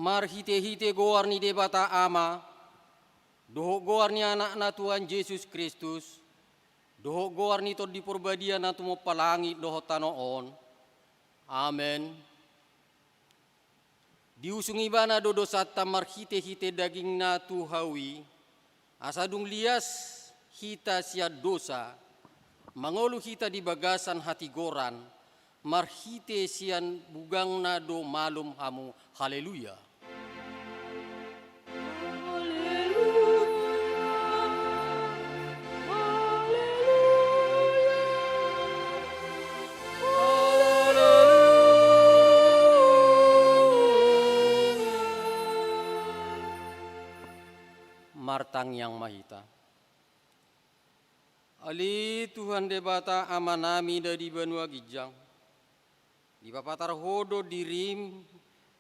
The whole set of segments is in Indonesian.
Mar hite-hite goar ni debata ama, doho goar ni anak na Tuhan Yesus Kristus, doho goar ni to di porbadia na tumo palangit doho tanoon. Amen. Diusungi bana dodo satta mar hite-hite daging na tuhawi, asadung lias hita sia dosa, mangolu hita di bagasan hati goran, marhite sian bugang na do malum hamu. Haleluya. Martang yang mahita. Ali Tuhan debata amanami dari benua gijang. Di papatar hodo dirim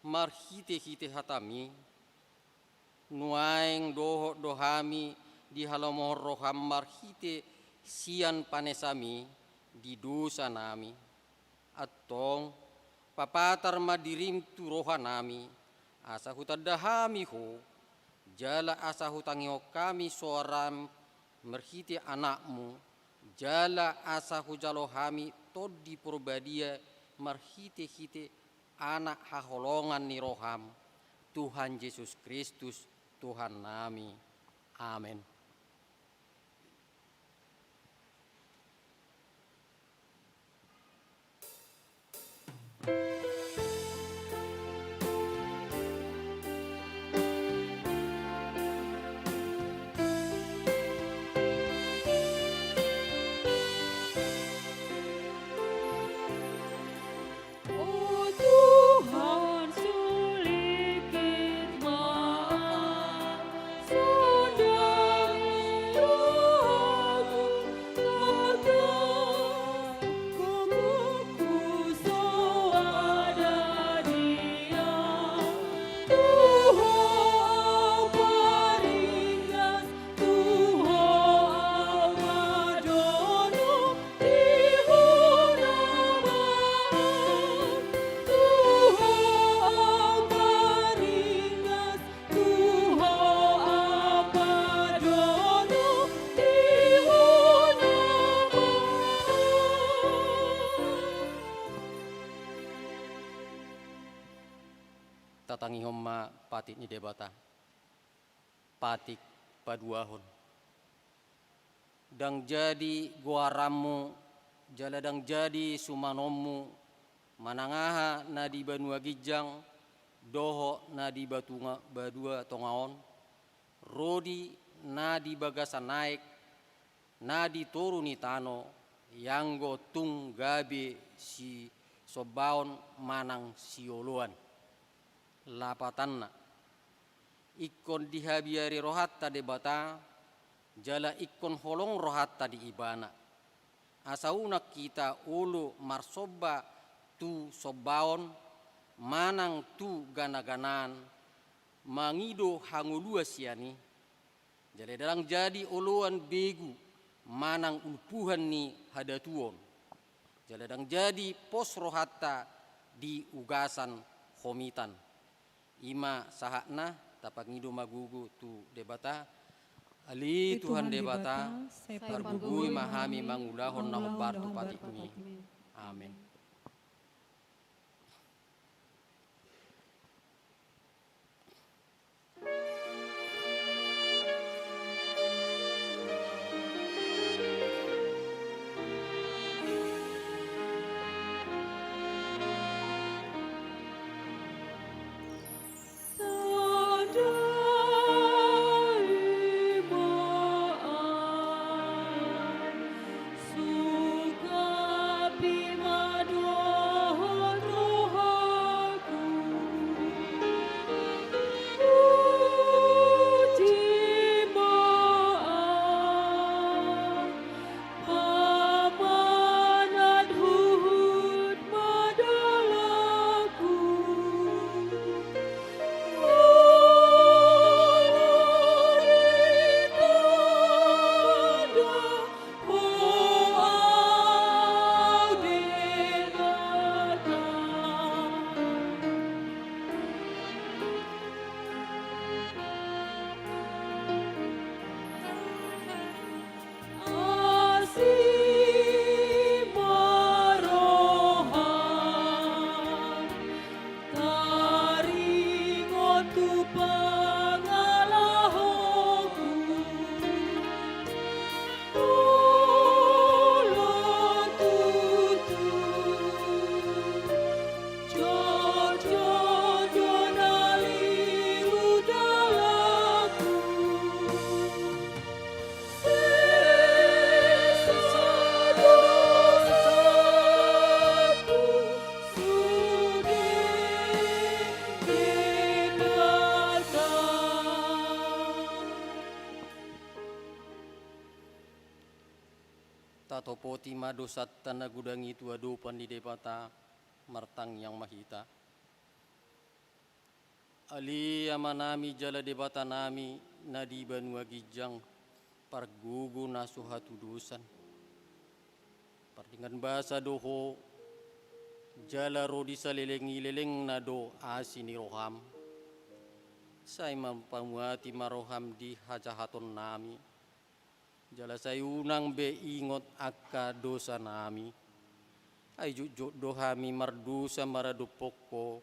marhite-hite hatami. Nuaeng doho dohami di halamoh roham marhite sian panesami di dosa nami. Atong papatar madirim tu rohanami. Asa hutadahami ho. Jala asa hutangio kami soram merhite anakmu, jala asa hujalo hami todi porbadia merhite-hite anak haholongan ni roham, Tuhan Yesus Kristus Tuhan nami. Amin. Tatangi homma patik ni debata. Patik paduahon. Dang jadi guaramu, jala dang jadi sumanomu, manangaha na di banua gijang, doho na di batunga badua tongaon, rodi na di bagasa naik, na di turuni tano, yanggo tung gabe si sobaon manang sioluan. Lapatanna ikon dihabiari rohatta debata jala ikon holong rohatta di ibana asauna kita ulu marsoba tu sobaon manang tu gana-ganan mangido hangulua siani jale dalang jadi uluan begu manang ulpuhan ni hadatuon jale dalang jadi pos rohatta di ugasan homitan. Ima sahakna tapangido magugu tu debata ali Tuhan debata parbugui mahami mangulahon na hobartu patikmi. Amin. Suka bima poti madosat tanah gudangi tua dopan di depata martang yang mahita. Ali amanami jala debata nami nadi banua gijang pargugu nasuhatu dosan. Pardingan bahasa doho jala rodi salelengi leleng nado asini roham. Saya mampamuati maroham di hajahaton nami. Jala saya unang be ingot akka dosa nami. Ay jujud dohami mardusa maradupoko.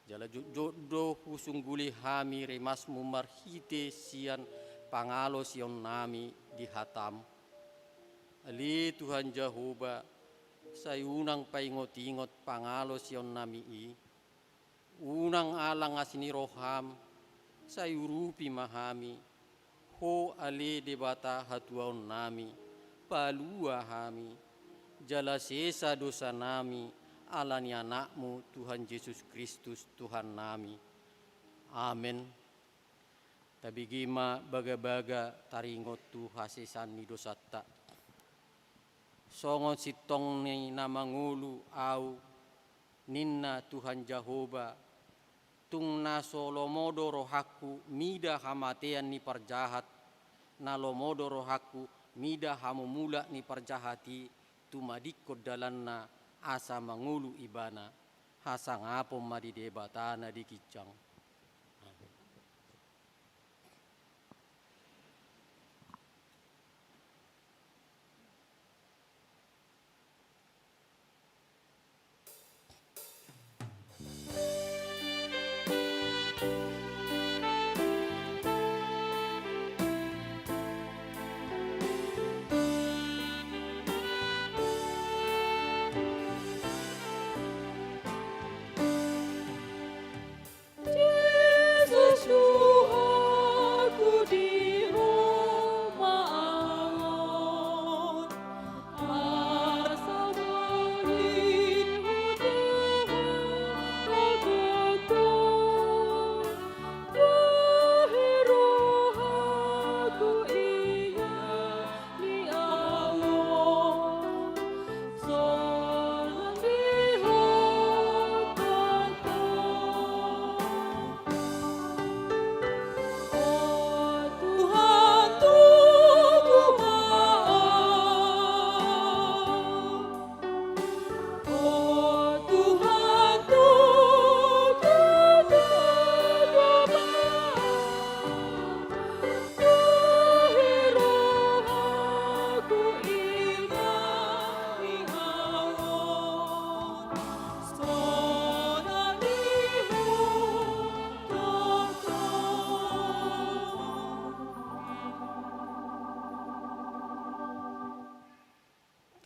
Jala jujud do husungguli hami remasmu marhite sian pangalo sion nami di hatam. Ali Tuhan Jehovah, saya unang paingot-ingot pangalo sion nami i. Unang alang asini roham, saya urupi mahami. Ho ale debata hatuaon nami, palua hami. Jala sesa dosa nami, alani anakmu Tuhan Yesus Kristus Tuhan nami. Amin. Tabigima baga-baga taringot tu hasesan ni dosata. Songon sitong ni namangulu au ninna Tuhan Jehovah tung naso lomodo rohaku mida hamatean ni parjahat na lomodo rohaku mida hamumula ni parjahati tumadikko dalanna asa mangulu ibana hasang apom madi debatana di kicang.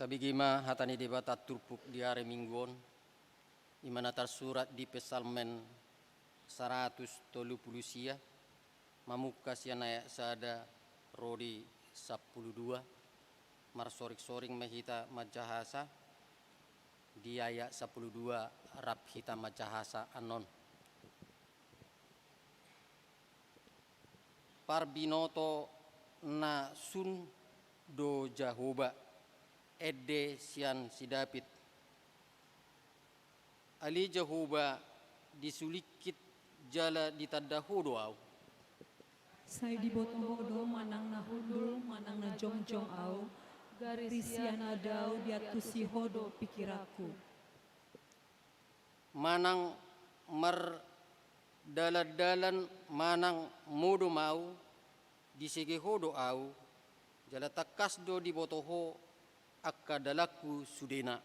Tabigima hatani debata turpuk di hari mingguon imana tersurat di pesalmen 130 sia mamuka sianaya sada rodi 12 marsorik-soring mahita majahasa di ayat 12 rap hita majahasa anon parbinoto na sun do Jehovah Ede sian sidapit ali Jehovah disulikit jala ditadahudo au Sai di botohodo manang na hundul manang na jongjong au garisian adau diatusi hodo pikiraku manang mar dalan manang modo mau disege hodo au jala takas do di botoho akka dalaku sudena.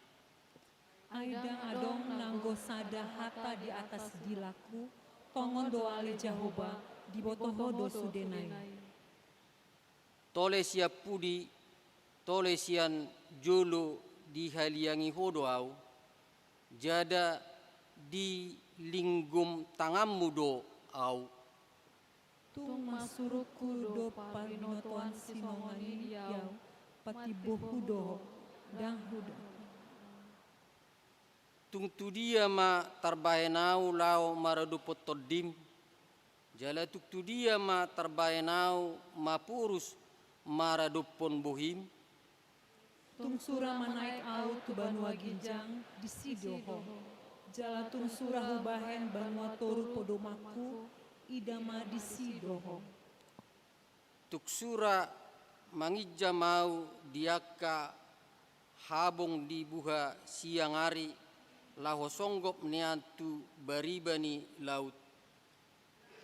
Aida adong nanggo sada hata di atas dilaku tongon doa ale Jehovah di botohodo sudenai. Tole siap pudi, tole sian jolo di haliangi hodo au, jada di linggum tangammu do au. Tung masuruku do palinotoan sinongani yau patibohudo dang huda. Tung tu dia ma tarbahenau lau maradupot todim, jala tuk tu dia ma tarbahenau ma purus maradupon bohim. Tung surah manaik au tu banua ginjang di sidoho. Jala tung surah hubahen banua toru podomaku idama di sidoho. Tuksura mangija mau diaka habong di buha siang hari laho songgop niantu baribani laut.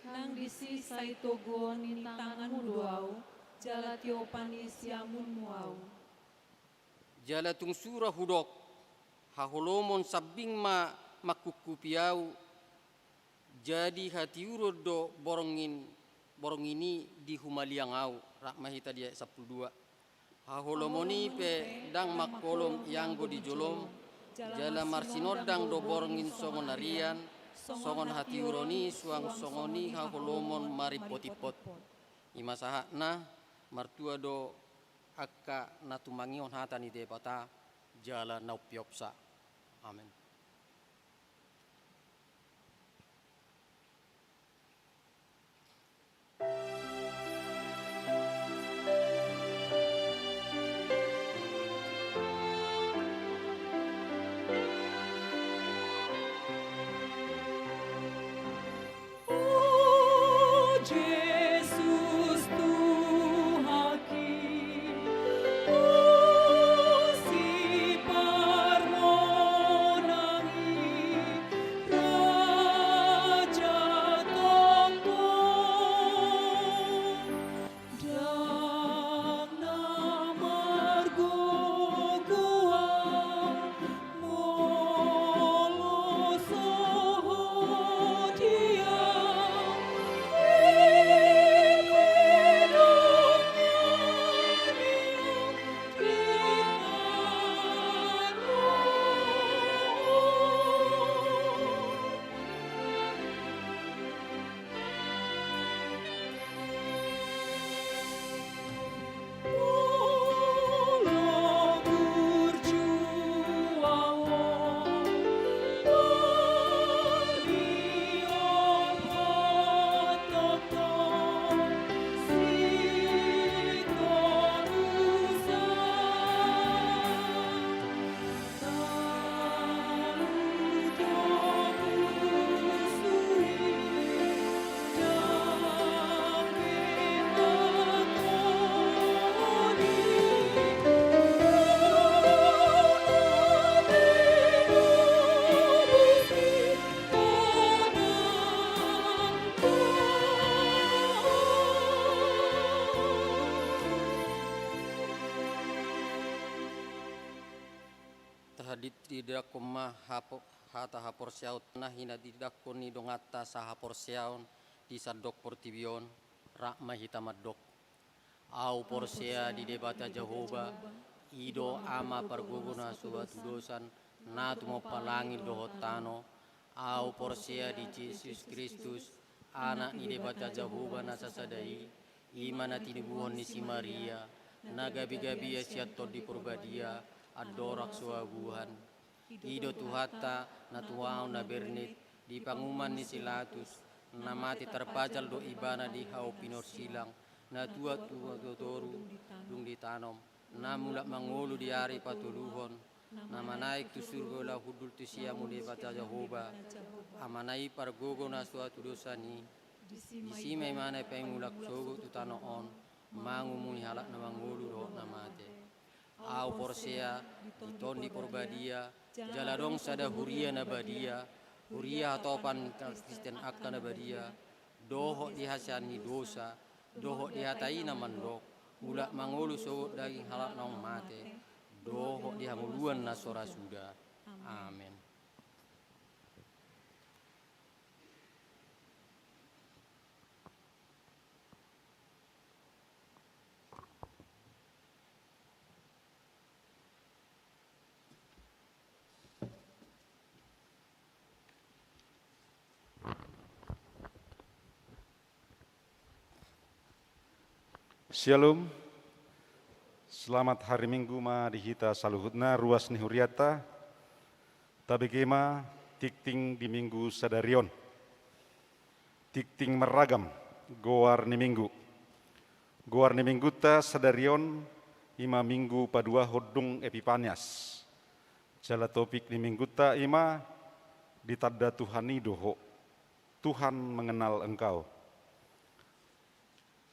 Nang disi saitogon ni tanganmu doau, jala tiopani siamun muau. Jala tungsura hudok haholomon sabing ma makukupiau jadi hati do borong ini di humaliang au rakmahita dia 12. Haholomoni pe dang makolom yanggo di jolom jala marsinodang do borongin songon arian songon hati uroni suang songoni haholomon mari potipot imasahakna martua do akka natumangion hatani depata jala naupiopsa. Amin. Tidak koma hata hapor siaut nah hina tidak koni dongata sahapor siaun di sadok portibion rakma hitamadok au porsia di debata Jehovah ido ama parguguna suatu dosan natu mo palangi dohotano au porsia di Yesus Kristus anak di debata Jehovah nasasadai imana tinibuhon ni si Maria nagabi-gabi siato di purbadia adorak suaguhan ido tuhata na tuau na bernit di panguman ni silatus na mati terpajal do ibana di hau pinor silang na tua toru dung ditanom na mulak mangulu di hari patuluhon na manaik tu surga la hudul tu siamu di bata Jehovah amanai pargogo na suatu dosa ni di mai mana pengulak sogo tu tanoon mangumuni halak na mangulu do na mate au porsia diton di porbadia jaladong sada huria na badia huria topan Kristen akan na badia doho dihasani dosa doho dihatai na mandok ulak mangulu so daging halak nong mate doho dihanguluan na sora suda. Amin. Shalom, selamat hari Minggu ma dihita saluhutna ruas ni huriata, tabegema tikting di Minggu sadarion, tikting meragam goar ni Minggu ta sadarion ima minggu padua hodung Epipanias. Jala topik di minggu ta ima ditanda Tuhani doho. Tuhan mengenal engkau.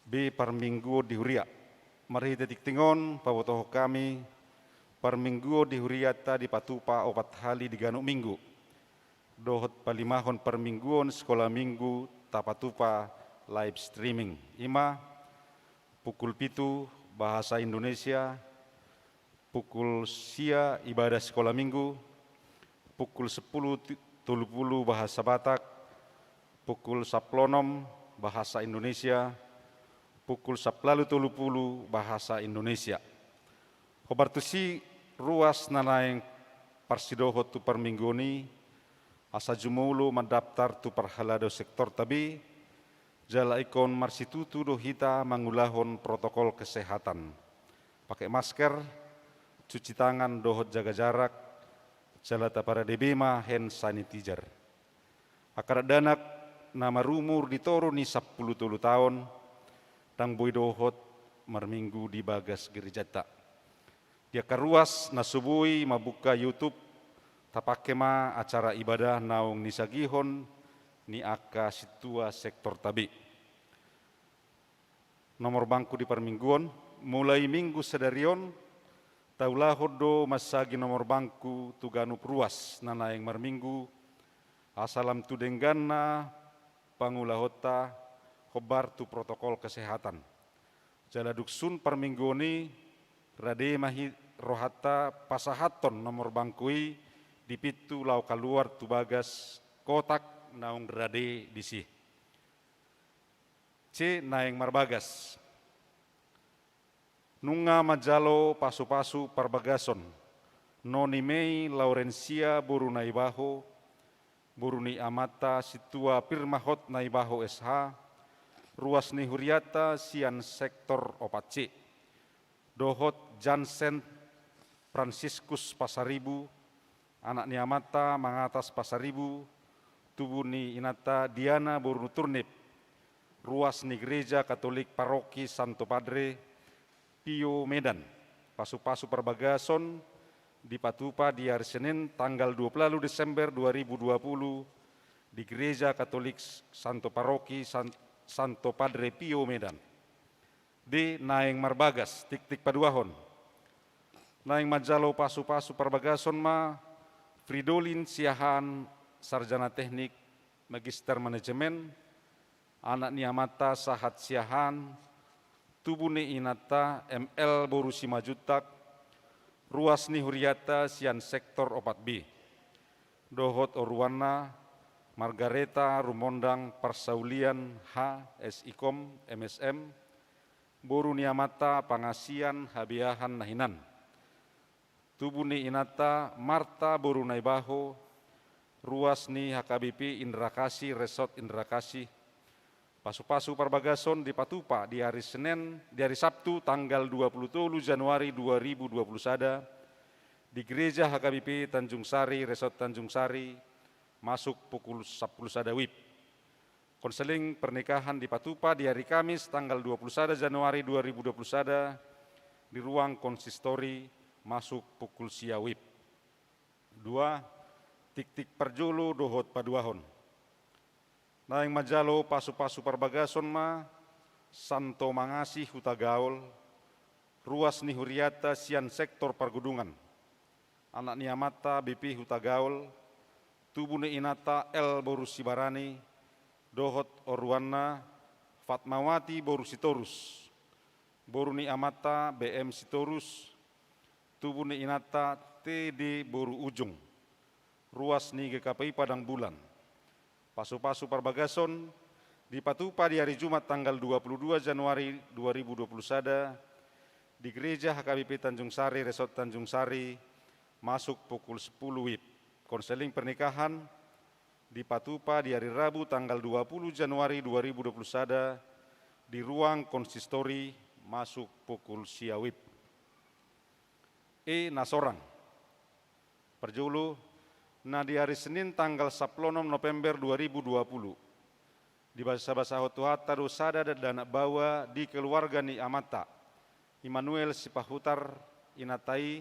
B par minggu di huria. Mari detik tingon pawotoho kami par minggu di huriata di patupa opat hali di ganuk minggu. Dohot palimahon per mingguon sekolah minggu tapatupa live streaming. Ima pukul 7 bahasa Indonesia, pukul sia ibadah sekolah minggu, pukul 10.30 bahasa Batak, pukul 10 bahasa Indonesia, pukul 11.30 bahasa Indonesia. Hobartusi ruas nanaeng parsidoho tu per minggu ni asa jumulu mendaftar tu perhalado sektor tabi jala ikon marsitutu do hita mangulahon protokol kesehatan. Pakai masker, cuci tangan, dohot jaga jarak, jala tapara debema hand sanitizer. Akar danak nama rumur ditoro ni 10 tahun, tang boy dohot marminggu di bagas gerejata. Dia karuas nasubui mabuka YouTube, tapake ma acara ibadah naung nisagihon ni aka situa sektor tabi. Nomor bangku di permingguan, mulai minggu sedarion, taulah hodo masagi nomor bangku tuganu ruas nanaeng marminggu, asalam tu denggana pangulahota khobar tu protokol kesehatan. Jala duksun permingguni rade mahi rohata pasahaton nomor bangkui di pitu lau keluar tu bagas kotak naung rade disi. C naeng marbagas. Nunga majalo pasu-pasu parbagason. Noni mei Laurencia burunai baho, buruni amata situa pirmahot naibaho SH, ruas ni huriata sian sektor opat C. Dohot Jansen Franciscus Pasaribu, anak ni amata mangatas Pasaribu, tubuh ni inata Diana Burnu Turnip, ruas ni gereja Katolik Paroki Santo Padre Pio Medan, pasu-pasu perbagason di Patupa di hari Senin tanggal 20 Desember 2020 di gereja Katolik Santo Paroki Santo Padre Pio Medan. D naeng marbagas tik-tik paduahon. Naeng majalo pasu-pasu perbagason ma Fridolin Siahan sarjana teknik magister manajemen, anak ni amata Sahat Siahan, tubuh ni inata ML Borusi Majutak, ruas ni huriata sian sektor opat B. Dohot Orwana Margareta Rumondang Parsaulian H SIKOM MSM, boru ni amata pangasian habiahan nahinan. Tubuh ni inata Marta boru naibaho, ruas ni HKBP Indrakasi Resort Indrakasi, pasu-pasu perbagason di Patupa di hari Senin, di hari Sabtu tanggal 27 Januari 2021 di gereja HKBP Tanjung Sari Resort Tanjung Sari masuk pukul 10 WIB. Konseling pernikahan di Patupa di hari Kamis tanggal 21 Januari 2021 di ruang konsistori masuk pukul sia WIB. 2. Tik-tik perjulu dohot paduahon. Naeng majalo pasu-pasu perbagason ma Santo Mangasih Hutagaol, ruas ni huriata sian sektor pergudungan. Anak ni amata BP Hutagaol, tubuh ni inata L Borusibarani, dohot Orwana Fatmawati Borusitorus, boru ni amata BM Sitorus, tubuh ni inata TD Boru Ujung, ruas ni GKPI Padang Bulan. Pasu-pasu perbagason di Patupa di hari Jumat tanggal 22 Januari 2021 di gereja HKBP Tanjung Sari Resort Tanjung Sari masuk pukul 10 WIB. Konseling pernikahan di Patupa di hari Rabu tanggal 20 Januari 2021 di ruang konsistori masuk pukul sia WIB. E Nasorang perjulu nah di hari Senin tanggal 10 November 2020 di bahasa-bahasa Hotuhata dosada dan anak bawa di keluarga ni amata Immanuel Sipahutar inatai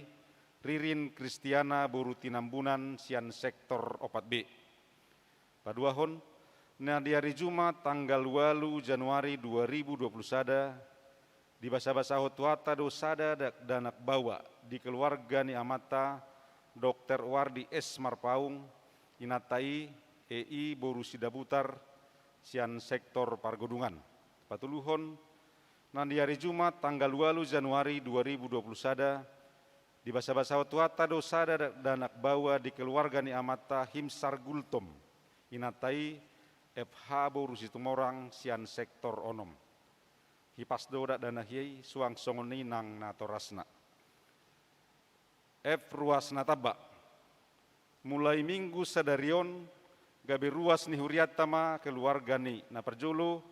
Ririn Kristiana Boru Tinambunan sian sektor 4B. Paduahon na di hari Jumat tanggal 8 Januari 2021 di basa-basa hotuata dosada danak bawa di keluarga ni amata Dr. Wardi S. Marpaung inatai EI Boru Sidabutar sian sektor Pargodungan. Patuluhon na di hari Jumat tanggal 8 Januari 2021 di basa-basa hotuata dosada danak bawa di keluarga ni amata Himsar Gultom inatai FH Boru Situmorang sian sektor Onom. Hipas doda dana hiai suang songoni nang natorasna. F ruas nataba. Mulai minggu sadarion gabe ruas ni huriatama keluarga ni na perjolo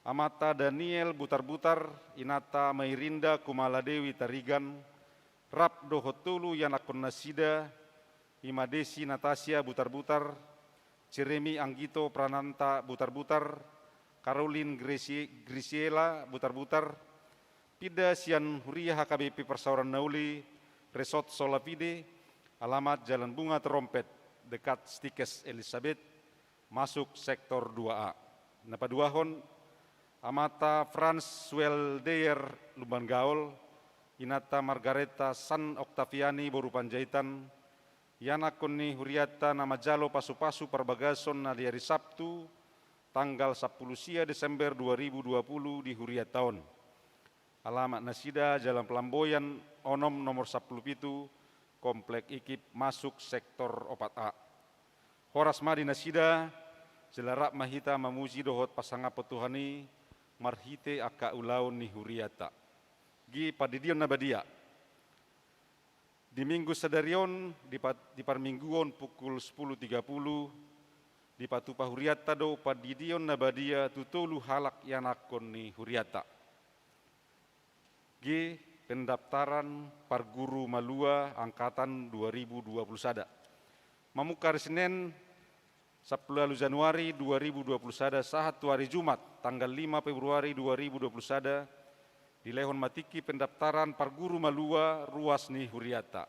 amata Daniel butar-butar inata Mairinda Kumaladewi Tarigan rap dohotulu yanakon nasida Imadesi Natasia butar-butar Jeremy Anggito Prananta butar-butar, Caroline Grisiela butar-butar, Pida sian Huria HKBP Persauran Nauli, Resort Solapide, alamat Jalan Bunga Terompet, dekat Stikes Elizabeth, masuk sektor 2A. Napaduahon, amata Franz Weldeyer Lumban Gaul, inata Margareta San Octaviani Boru Panjaitan, yanakon ni huriata nama jalo pasu-pasu perbagason na di hari Sabtu tanggal 10 Desember 2020 di huriat tahun. Alamat nasida Jalan Pelamboyan Onom nomor 10 pitu Komplek Ikip masuk sektor 4A. Horas madi nasida jelarak mahita mamuji dohot pasanga petuhani marhite aka ulaun ni huriata. Gi padidion nabadia. Di minggu sadarion di parmingguon pukul 10.30 di patupa huriata do padidion nabadia tutulu halak yanakon ni huriata. G pendaftaran parguru Malua angkatan 2021. Mamukar Senin 10 Januari 2021 saat hari Jumat tanggal 5 Februari 2021 di Lehon Matiki pendaftaran parguru Malua ruas ni huriata.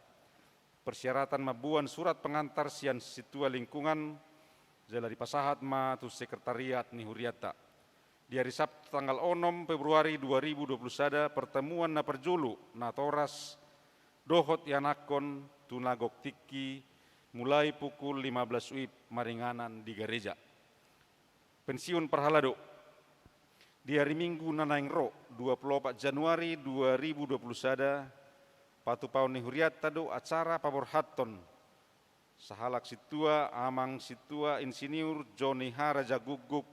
Persyaratan mabuan surat pengantar sian situa lingkungan jala di pasahat ma tu sekretariat ni huriata. Di hari Sabtu tanggal 6 Februari 2021 pertemuan na perjulu na toras dohot yanakon tunagok tiki mulai pukul 15 WIB maringanan di gereja. Pensiun perhalado di hari Minggu nanaing ro 24 Januari 2021 patupau ni huriata do acara paborhaton sahalak situa amang situa insinyur Joni Haraja Guguk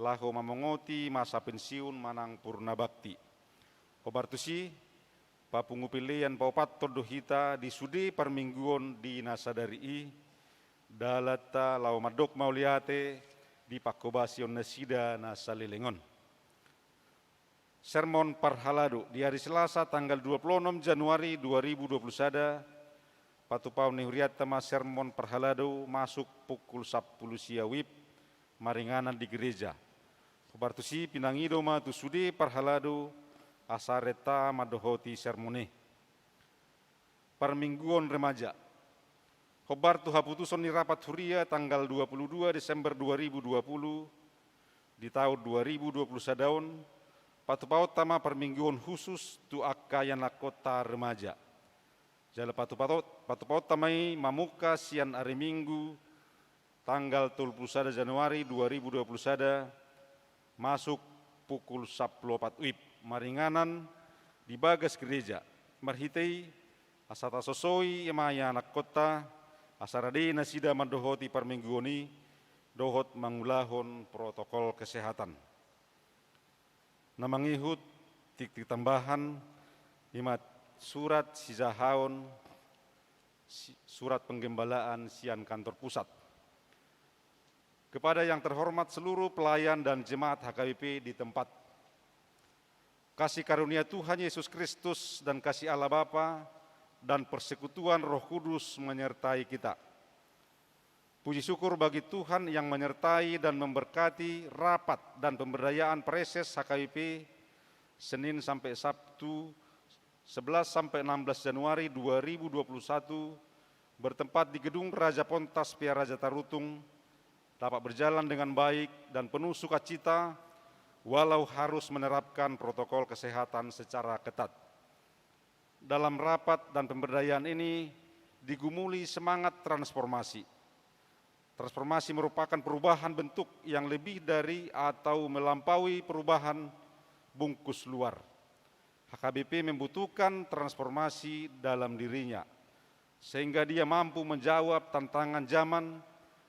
laho mamongoti masa pensiun manang purna bakti. Kobartusi papungupilian paupat dohita di sudi parmingguon di nasadari dalata lau madok mauliate di pakobasion nasida na salilengon. Sermon Parhalado di hari Selasa tanggal 26 Januari 2021 patupau ni huriata ma sermon Parhalado masuk pukul 10 WIB maringanan di gereja. Kubartusi pinangido ma tusudi Parhalado asareta madohoti sermone. Parmingguon remaja. Khobar tu haputuson ni rapat huria tanggal 22 Desember 2020 di tahun 2021 patupaut tama permingguan khusus tu akayan kota remaja. Jala patupaut tamai mamuka sian hari Minggu tanggal 31 Januari 2021 masuk pukul 14 WIB maringanan di bagas gereja marhitei asata sosoi emaya anak kota asarade nasida mandohoti parmingguoni dohot mangulahon protokol kesehatan. Namangihut tik tambahan imat surat sizahaon surat penggembalaan sian kantor pusat. Kepada yang terhormat seluruh pelayan dan jemaat HKBP di tempat. Kasih karunia Tuhan Yesus Kristus dan kasih Allah Bapa dan persekutuan Roh Kudus menyertai kita. Puji syukur bagi Tuhan yang menyertai dan memberkati rapat dan pemberdayaan Preses HKBP Senin sampai Sabtu 11 sampai 16 Januari 2021 bertempat di Gedung Raja Pontas Pia Raja Tarutung dapat berjalan dengan baik dan penuh sukacita walau harus menerapkan protokol kesehatan secara ketat. Dalam rapat dan pemberdayaan ini digumuli semangat transformasi. Transformasi merupakan perubahan bentuk yang lebih dari atau melampaui perubahan bungkus luar. HKBP membutuhkan transformasi dalam dirinya, sehingga dia mampu menjawab tantangan zaman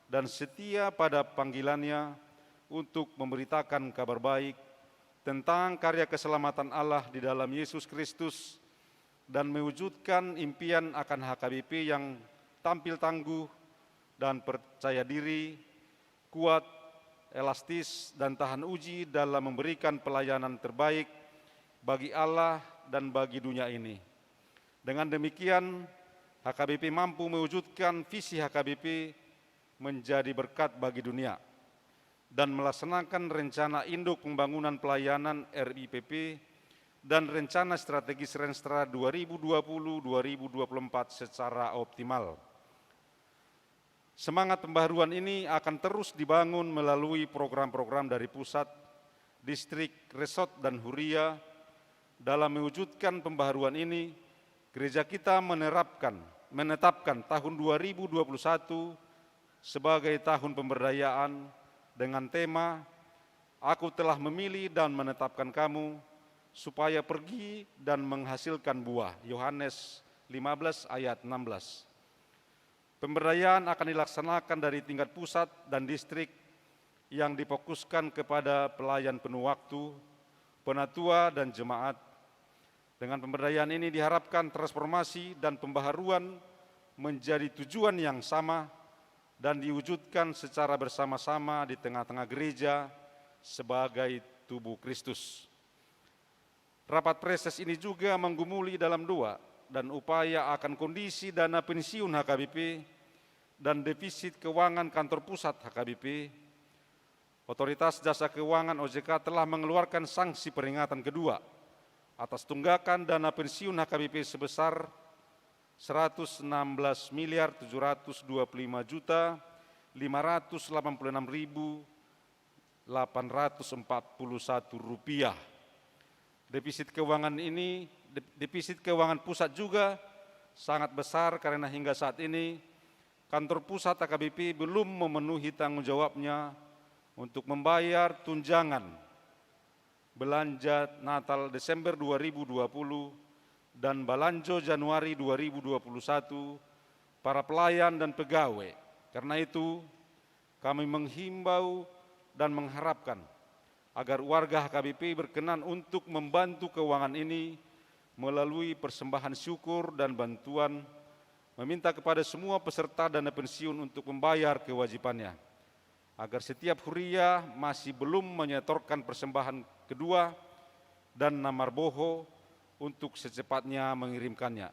dan setia pada panggilannya untuk memberitakan kabar baik tentang karya keselamatan Allah di dalam Yesus Kristus dan mewujudkan impian akan HKBP yang tampil tangguh dan percaya diri, kuat, elastis, dan tahan uji dalam memberikan pelayanan terbaik bagi Allah dan bagi dunia ini. Dengan demikian, HKBP mampu mewujudkan visi HKBP menjadi berkat bagi dunia dan melaksanakan rencana induk pembangunan pelayanan RIPP dan rencana strategis Renstra 2020-2024 secara optimal. Semangat pembaharuan ini akan terus dibangun melalui program-program dari pusat, distrik, resort, dan huria. Dalam mewujudkan pembaharuan ini, gereja kita menetapkan tahun 2021 sebagai tahun pemberdayaan dengan tema Aku telah memilih dan menetapkan kamu supaya pergi dan menghasilkan buah. Yohanes 15 ayat 16. Pemberdayaan akan dilaksanakan dari tingkat pusat dan distrik yang difokuskan kepada pelayan penuh waktu, penatua, dan jemaat. Dengan pemberdayaan ini diharapkan transformasi dan pembaharuan menjadi tujuan yang sama dan diwujudkan secara bersama-sama di tengah-tengah gereja sebagai tubuh Kristus. Rapat preses ini juga menggumuli dalam doa dan upaya akan kondisi dana pensiun HKBP dan defisit keuangan kantor pusat HKBP. Otoritas Jasa Keuangan OJK telah mengeluarkan sanksi peringatan kedua atas tunggakan dana pensiun HKBP sebesar 116.725.586.841 rupiah. Defisit keuangan pusat juga sangat besar karena hingga saat ini kantor pusat HKBP belum memenuhi tanggung jawabnya untuk membayar tunjangan belanja Natal Desember 2020 dan Balanjo Januari 2021 para pelayan dan pegawai. Karena itu, kami menghimbau dan mengharapkan agar warga HKBP berkenan untuk membantu keuangan ini melalui persembahan syukur dan bantuan, meminta kepada semua peserta dana pensiun untuk membayar kewajibannya, agar setiap huria masih belum menyetorkan persembahan kedua dan namar boho untuk secepatnya mengirimkannya.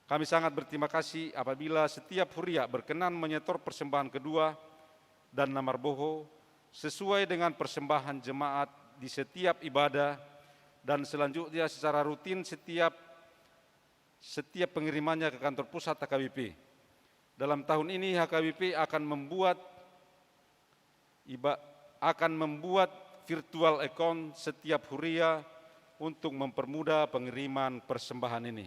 Kami sangat berterima kasih apabila setiap huria berkenan menyetor persembahan kedua dan namar boho sesuai dengan persembahan jemaat di setiap ibadah dan selanjutnya secara rutin setiap pengirimannya ke kantor pusat HKBP. Dalam tahun ini HKBP akan membuat virtual account setiap huria untuk mempermudah pengiriman persembahan ini.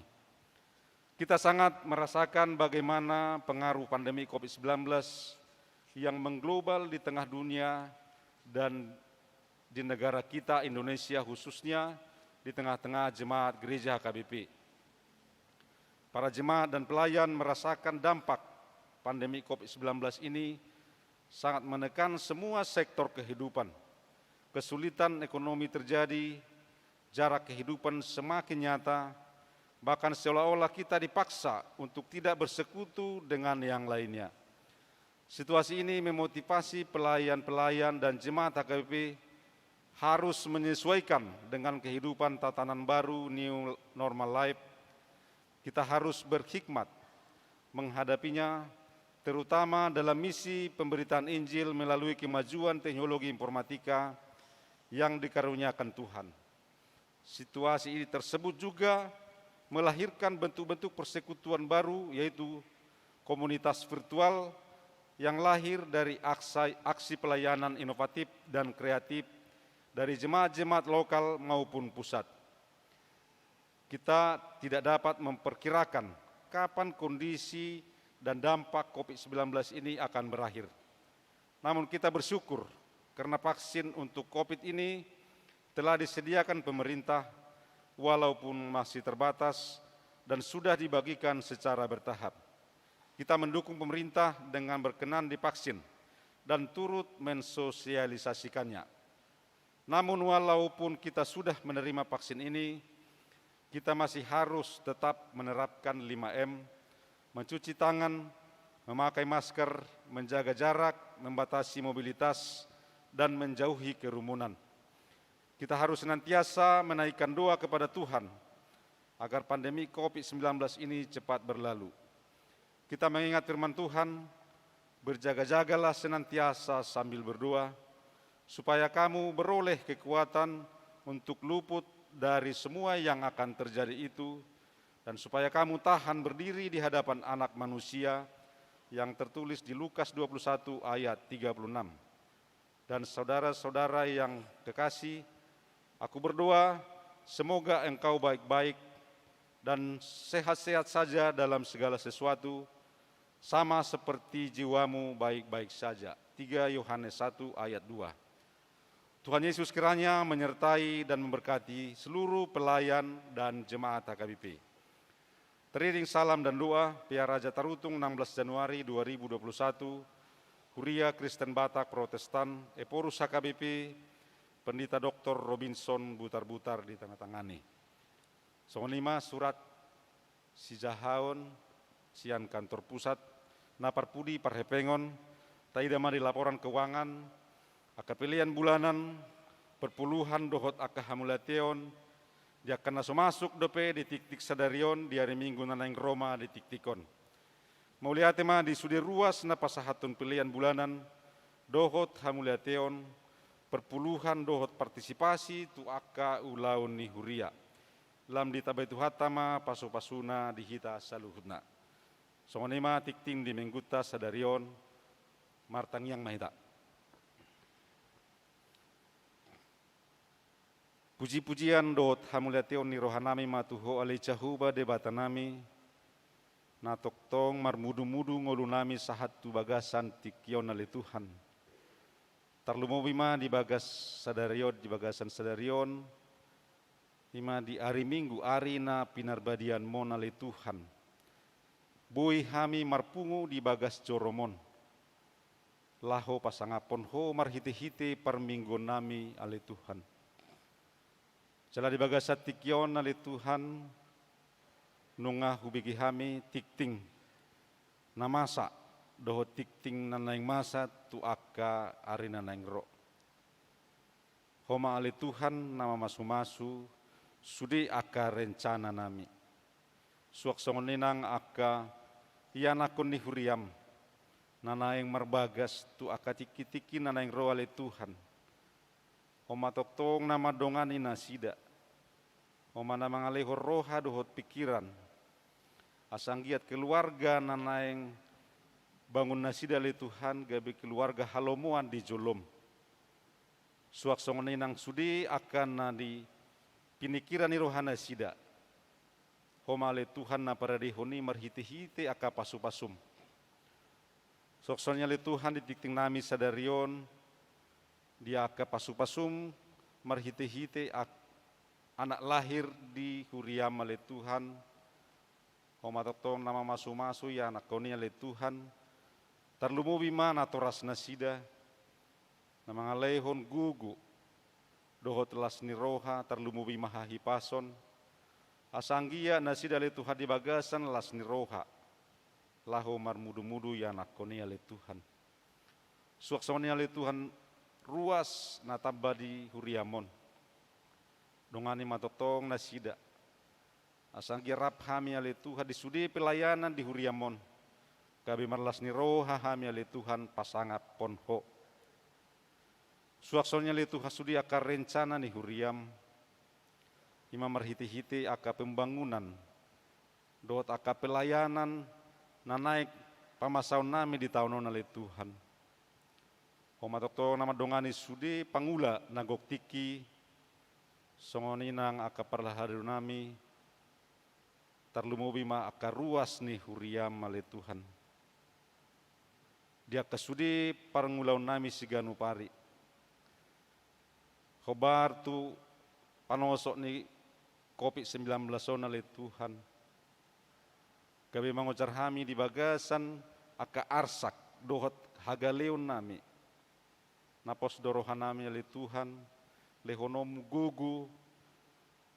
Kita sangat merasakan bagaimana pengaruh pandemi COVID-19 yang mengglobal di tengah dunia dan di negara kita Indonesia khususnya di tengah-tengah jemaat gereja HKBP. Para jemaat dan pelayan merasakan dampak pandemi COVID-19 ini sangat menekan semua sektor kehidupan. Kesulitan ekonomi terjadi, jarak kehidupan semakin nyata, bahkan seolah-olah kita dipaksa untuk tidak bersekutu dengan yang lainnya. Situasi ini memotivasi pelayan-pelayan dan jemaat HKBP harus menyesuaikan dengan kehidupan tatanan baru new normal life. Kita harus berhikmat menghadapinya, terutama dalam misi pemberitaan Injil melalui kemajuan teknologi informatika yang dikaruniakan Tuhan. Situasi ini tersebut juga melahirkan bentuk-bentuk persekutuan baru, yaitu komunitas virtual yang lahir dari aksi pelayanan inovatif dan kreatif dari jemaat-jemaat lokal maupun pusat. Kita tidak dapat memperkirakan kapan kondisi dan dampak COVID-19 ini akan berakhir. Namun kita bersyukur karena vaksin untuk COVID ini telah disediakan pemerintah walaupun masih terbatas dan sudah dibagikan secara bertahap. Kita mendukung pemerintah dengan berkenan divaksin dan turut mensosialisasikannya. Namun walaupun kita sudah menerima vaksin ini, kita masih harus tetap menerapkan 5M, mencuci tangan, memakai masker, menjaga jarak, membatasi mobilitas, dan menjauhi kerumunan. Kita harus senantiasa menaikkan doa kepada Tuhan agar pandemi COVID-19 ini cepat berlalu. Kita mengingat firman Tuhan, berjaga-jagalah senantiasa sambil berdoa, supaya kamu beroleh kekuatan untuk luput dari semua yang akan terjadi itu, dan supaya kamu tahan berdiri di hadapan Anak Manusia yang tertulis di Lukas 21 ayat 36. Dan saudara-saudara yang kekasih, aku berdoa semoga engkau baik-baik dan sehat-sehat saja dalam segala sesuatu, sama seperti jiwamu baik-baik saja. 3 Yohanes 1 ayat 2. Tuhan Yesus kiranya menyertai dan memberkati seluruh pelayan dan jemaat HKBP. Teriring salam dan doa, Pia Raja Tarutung 16 Januari 2021, Kuria Kristen Batak Protestan, Eporus HKBP, Pendeta Dr. Robinson Butar-Butar di tengah-tangani. Songon 5 surat Sijahaon, Sian Kantor Pusat, Naparpudi Parhepengon, Taidama di laporan keuangan, akapelian bulanan, perpuluhan dohot akahamulateon, dia kena masuk dope di tik-tik sadarion, di hari Minggu nanang Roma di tik-tikon. Mauliatema di sudi ruas na pasahatun pilihan bulanan, dohot hamulateon, perpuluhan dohot partisipasi tu aka ulaun ni huria. Lam di tabai tuhatama pasu-pasuna di hita saluhutna. Songonema tikting di mengguta sadarion, martang yang mahita. Puji-pujian dot hamuliation ni rohanami matuho alai cahuba debatanami, na toktong marmudu-mudu ngolunami sahat tu bagasan tikion alai Tuhan. Tarlumobima di bagas sadarion, di bagasan sadarion, ima di hari Minggu, hari na pinarbadian mon alai Tuhan. Bui hami marpungu di bagas joromon. Laho pasangapon ho marhite-hite parminggon nami alai Tuhan. Jala di bagasat tikyon ali Tuhan nunga hubigi hami tikting namasa doho tikting nanaing masa tu aka ari nanaing ro. Homa ali Tuhan nama masu-masu sudi aka rencana nami. Suak songon ninang aka ianakon ni huriam nanaing marbagas tu aka tiki-tiki nanaing ro ali Tuhan. Oma toktong nama dongan ina sida. Oma nama ngalehor roha dohot pikiran. Asanggiat keluarga nanaeng bangun nasida le Tuhan gabi keluarga halomuan di jolom. Suak songon inang sudi akan na di pinikiran ni rohana sida. Oma le Tuhan na paradihoni marhite-hite aka pasu-pasum. Suak sonnya le Tuhan ditikting nami sadarion. Dia ke pasu-pasum marhite-hite anak lahir di huriam oleh Tuhan. Homatotong nama masu-masu ya anak konia oleh Tuhan. Tarlumubi mana toras nasida. Nama ngalehon gugu. Dohot las ni roha tarlumubi mahahi pason. Asanggia nasida oleh Tuhan di bagasan las ni roha. Laho marmudu-mudu ya anak konia oleh Tuhan. Suak sonia oleh Tuhan ruas natamba di huriamon. Dongani matotong nasida. Asanggi rap hami ale Tuhan disudi pelayanan di huriamon. Kabi marlas ni roha hami ale Tuhan pasangap ponho. Suaksonya le Tuhan sudi akar rencana ni huriam. ima marhiti-hiti aka pembangunan, dohot aka pelayanan na naik pamasaun nami di tahun nali Tuhan. Homa tokto nama dongani sudi pangula nagok tiki songoninang aka parlahadu nami tarlumubi ma aka ruas ni huriam male Tuhan. Dia kesudi parangulau nami siganu pari. Khobar tu panosok ni COVID-19 le Tuhan. Gabi mangocar hami di bagasan aka arsak dohot hagaleon nami. Napos dorohan nami le Tuhan, lehonom gugu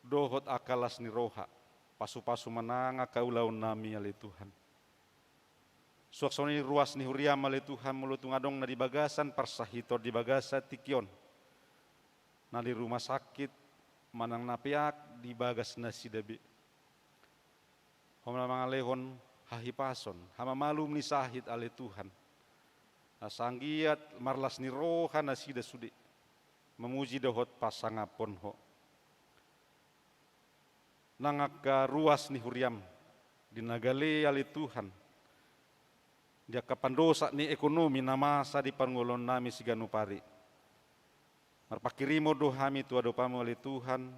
dohot akalas ni roha. Pasu-pasu manang aka ulaun nami le Tuhan. Suaksoni ruas ni huriam le Tuhan mulutung adong na di bagasan parsahitor di bagasa tikion. Na di rumah sakit manang napiak di bagas na sidabi. Homa mga lehon hahipason, hama malum ni sahid ale Tuhan. Asanggiat marlas ni roha na sida sudi, memuji dohot pasangapon ho. Nangaka ruas ni huriam, dinagale ale Tuhan. Dia kapandosa ni ekonomi na masa di pangulon nami siganu pari. Marpakirimo do hami tua do pamu ali Tuhan,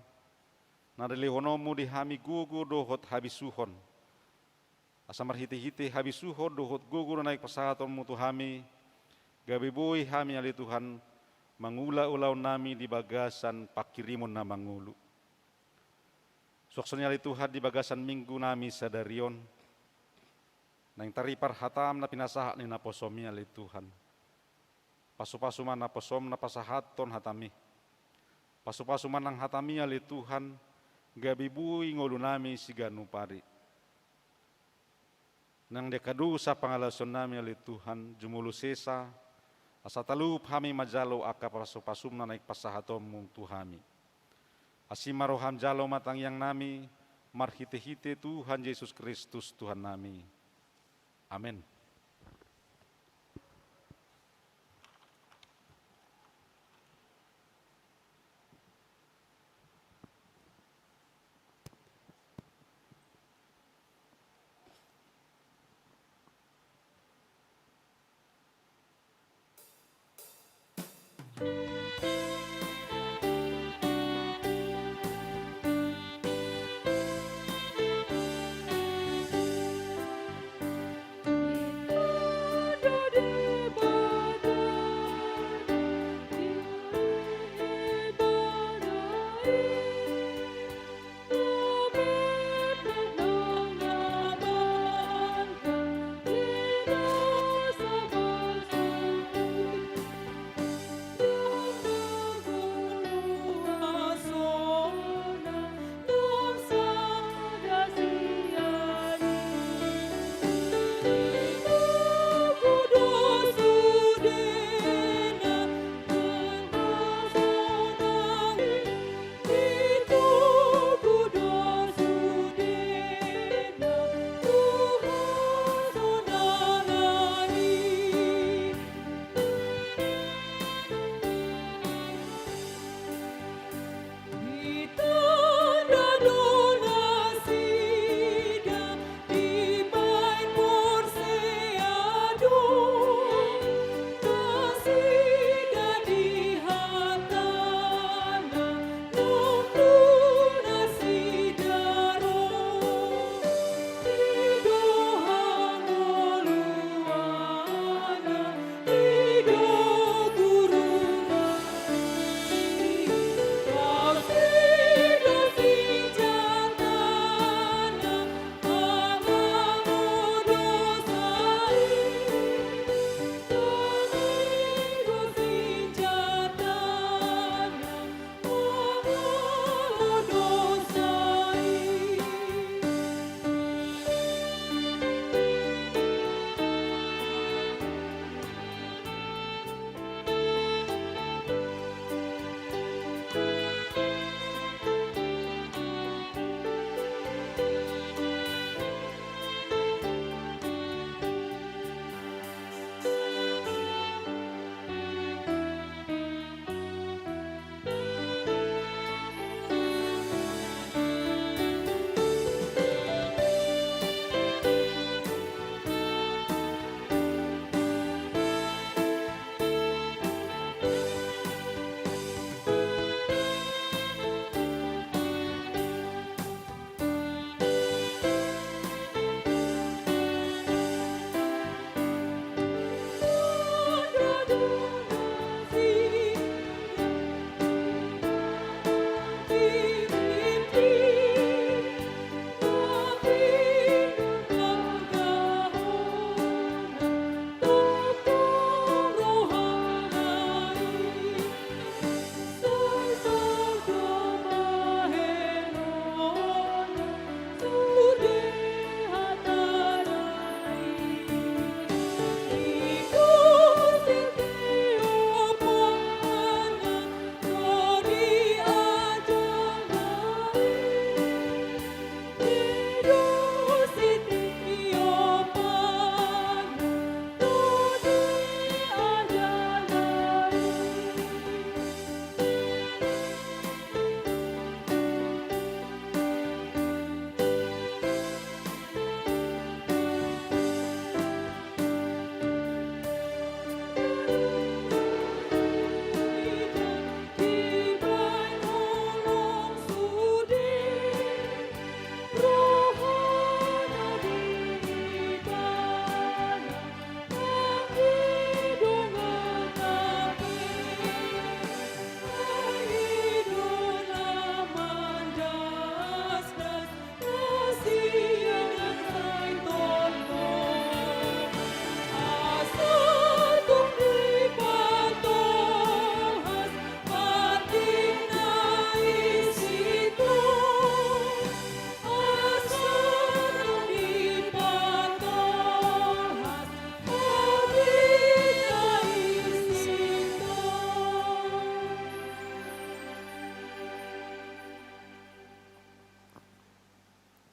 nadali honomu di hami gugu dohot habisuhon. Asa marhiti-hiti habisuhon dohot gugu naik pasahaton mutu hami, gabibui hami ali Tuhan, mangula-ulau nami di bagasan pakirimon na mangulu. Suaksoni ali Tuhan di bagasan minggu nami sadarion, nang taripar hatam na pinasaha ni naposomi ali Tuhan. Pasu-pasu man naposom na pasahaton hatami. Pasu-pasu man ang hatami ali Tuhan, gabibui ngulu nami siganu pari. Nang dekadu sa pangalason nami ali Tuhan, jumulu sesa, asa talup hami majalo aka pasu-pasum na naik pasahaton mung Tuhami. Asimaroham jalo matang yang nami, marhite-hite Tuhan Yesus Kristus Tuhan nami. Amin.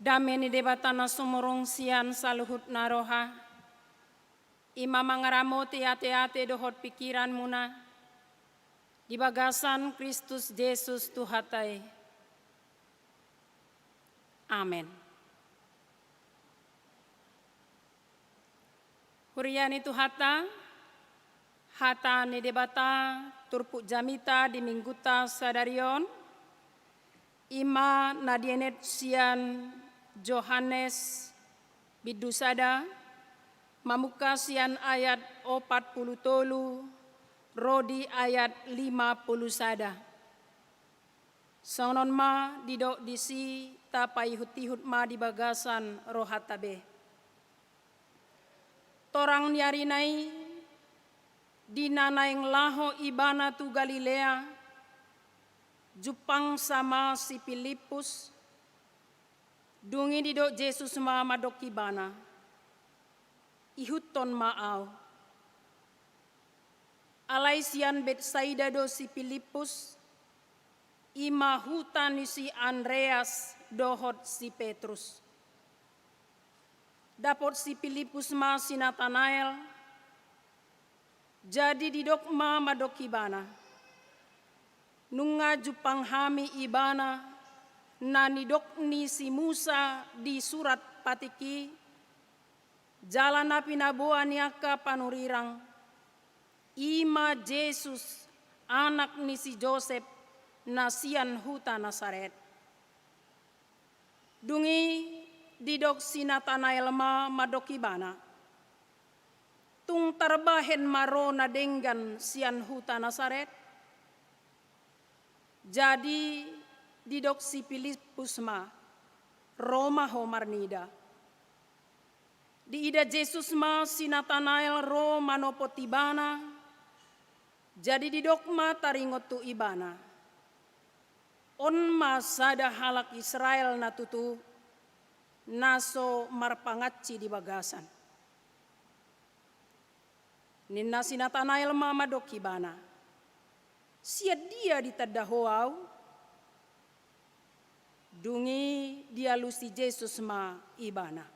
Dame ni debatana sumurong sian saluhut naroha. Ima mangaramoti ate-ate dohot pikiran muna. Di bagasan Kristus Yesus Tuhatai. Amin. Huriani Tuhata, hata ni debata turpuk jamita di mingguta sadarion. Ima nadienet sian Johannes Bidusada, mamuka sian ayat 40 Rodi ayat 50 sada. Sonon ma didok disi tapai hutihut ma di bagasan rohatabe. Torang niarinai dinanaing laho ibana tu Galilea, Jupang sama si Filipus, dungi didok Yesus ma madok ibana, ihuton maaw. Alay sian Betsaida do si Filipus, ima hutan si Andreas dohot si Petrus. Dapot si Filipus ma si Nathanael, jadi didok ma madok ibana. Nunga jupang hami ibana, na nidok ni si Musa di surat patiki, jalan api naboa niaka panurirang, ima Yesus anak ni si Joseph nasian huta Nasaret. Dungi didok si Nathanael ma madokibana. Tung tarbahen maro na denggan sian huta Nasaret. Jadi didok si Filipus ma Roma ho marnida. Di ida Yesus ma si Nathanael ro manopotibana. Jadi didok ma taringot tu ibana. On ma sada halak Israel na tutu naso marpangatci di bagasan. Ninna si Nathanael ma madokibana. Sia dia ditadahoau. Dungi dia lusi Yesus ma ibana.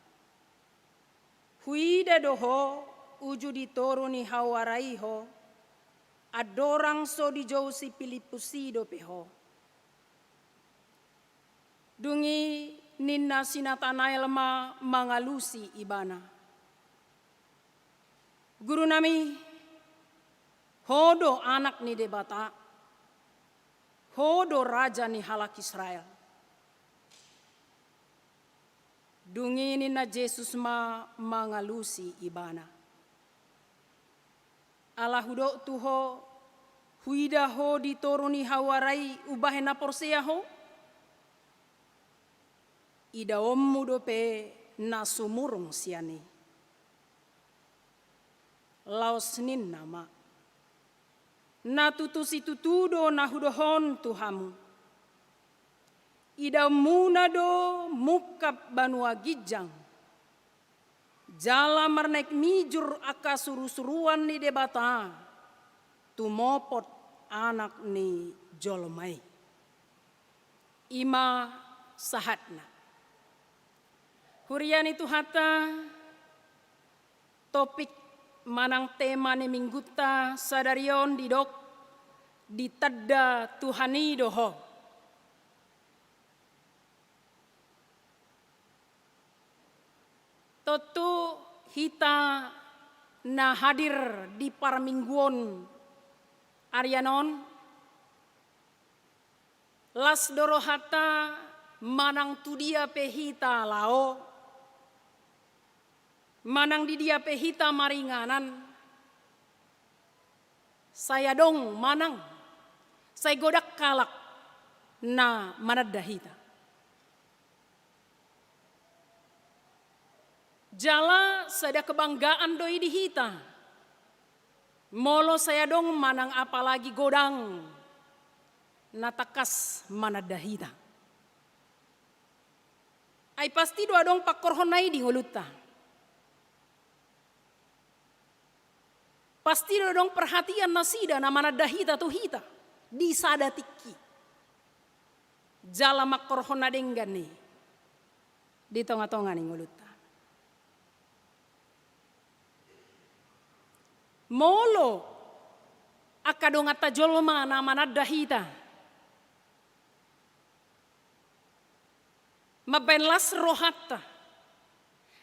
Huida doho uju ditoruni hawaraiho. Adorang so di jauh si Filipusido peho. Dungi ninna si Nathanael ma mangalusi ibana. Guru nami, hodo anak ni debata, hodo raja ni halak Israel. Dungi ninna Yesus ma mangalusi ibana. Allah hudo tuho, huida ho ditoruni hawarai ubahena porsea ho. Ida ommu dope na sumurung siani. Laos nin nama. Na tutusi tutudo na hudohon Tuhamu. Ida munado mukap banua gijang. Jala marnek mijur aka suru-suruan ni debata. Tumopot anak ni jolmai. Ima sahatna. Hurian itu hata topik manang tema ni mingguta sadarion didok ditadda Tuhani doho. Totu hita na hadir di paramingguon Arianon las dorohata manang tu dia pehita lao. Manang di dia pehita maringanan. Saya dong manang. Saya godak kalak na manadahita. Jala sada kebanggaan doi dihita. Molo saya dong manang apalagi godang. Natakas manadahita. Ay pasti doa dong pakorhonai di nguluta. Pasti dong perhatian nasida na manadahita tu hita. Di sadatiki. Jala makorhona denggani. di tengah-tengah nih nguluta. Molo akadong atta jolma na manadda hita. Mabenlas rohatta.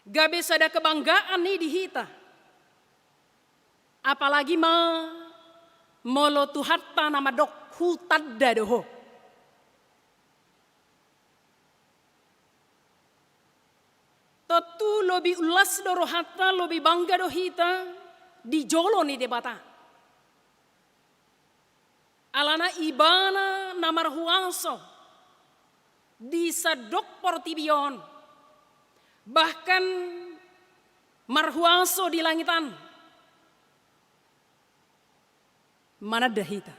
Gabe sada kebanggaan nih di hita. Apalagi molo tuhatta nama dok hutadda doho. Tentu lebih ulas do rohatta, lebih bangga do hita di jolo nih debata. Alana ibana namar huangso di sadok portibion. Bahkan marhuangso di langitan. Mana dahita.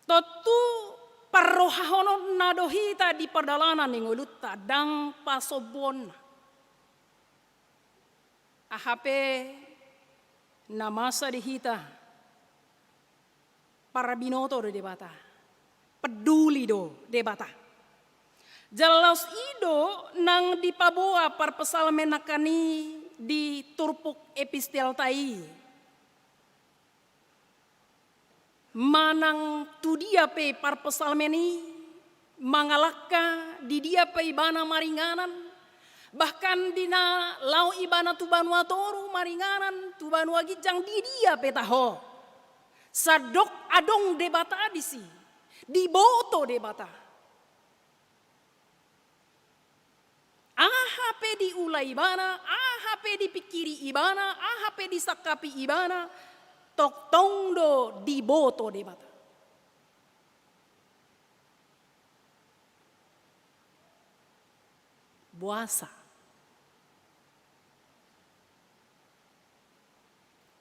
Tentu parrohahono nadohita di perdalanan ning ulutta dang pasobon. Ahape namasa dihita. Para binoto do debata. Peduli do debata. Jalaus ido nang dipaboa par pesalmenakani di turpuk epistel tai. Manang tu dia pe par pesalmeni mangalaka di dia pe ibana maringanan. Bahkan dina lau ibana tu banua toru maringanan tu banua gijang di dia pe taho. Sadok adong debata adisi. Di boto debata. Ahape di ulai ibana, ahape dipikiri ibana, ahape disakapi ibana. Tok tongdo di boto debata. Buasa.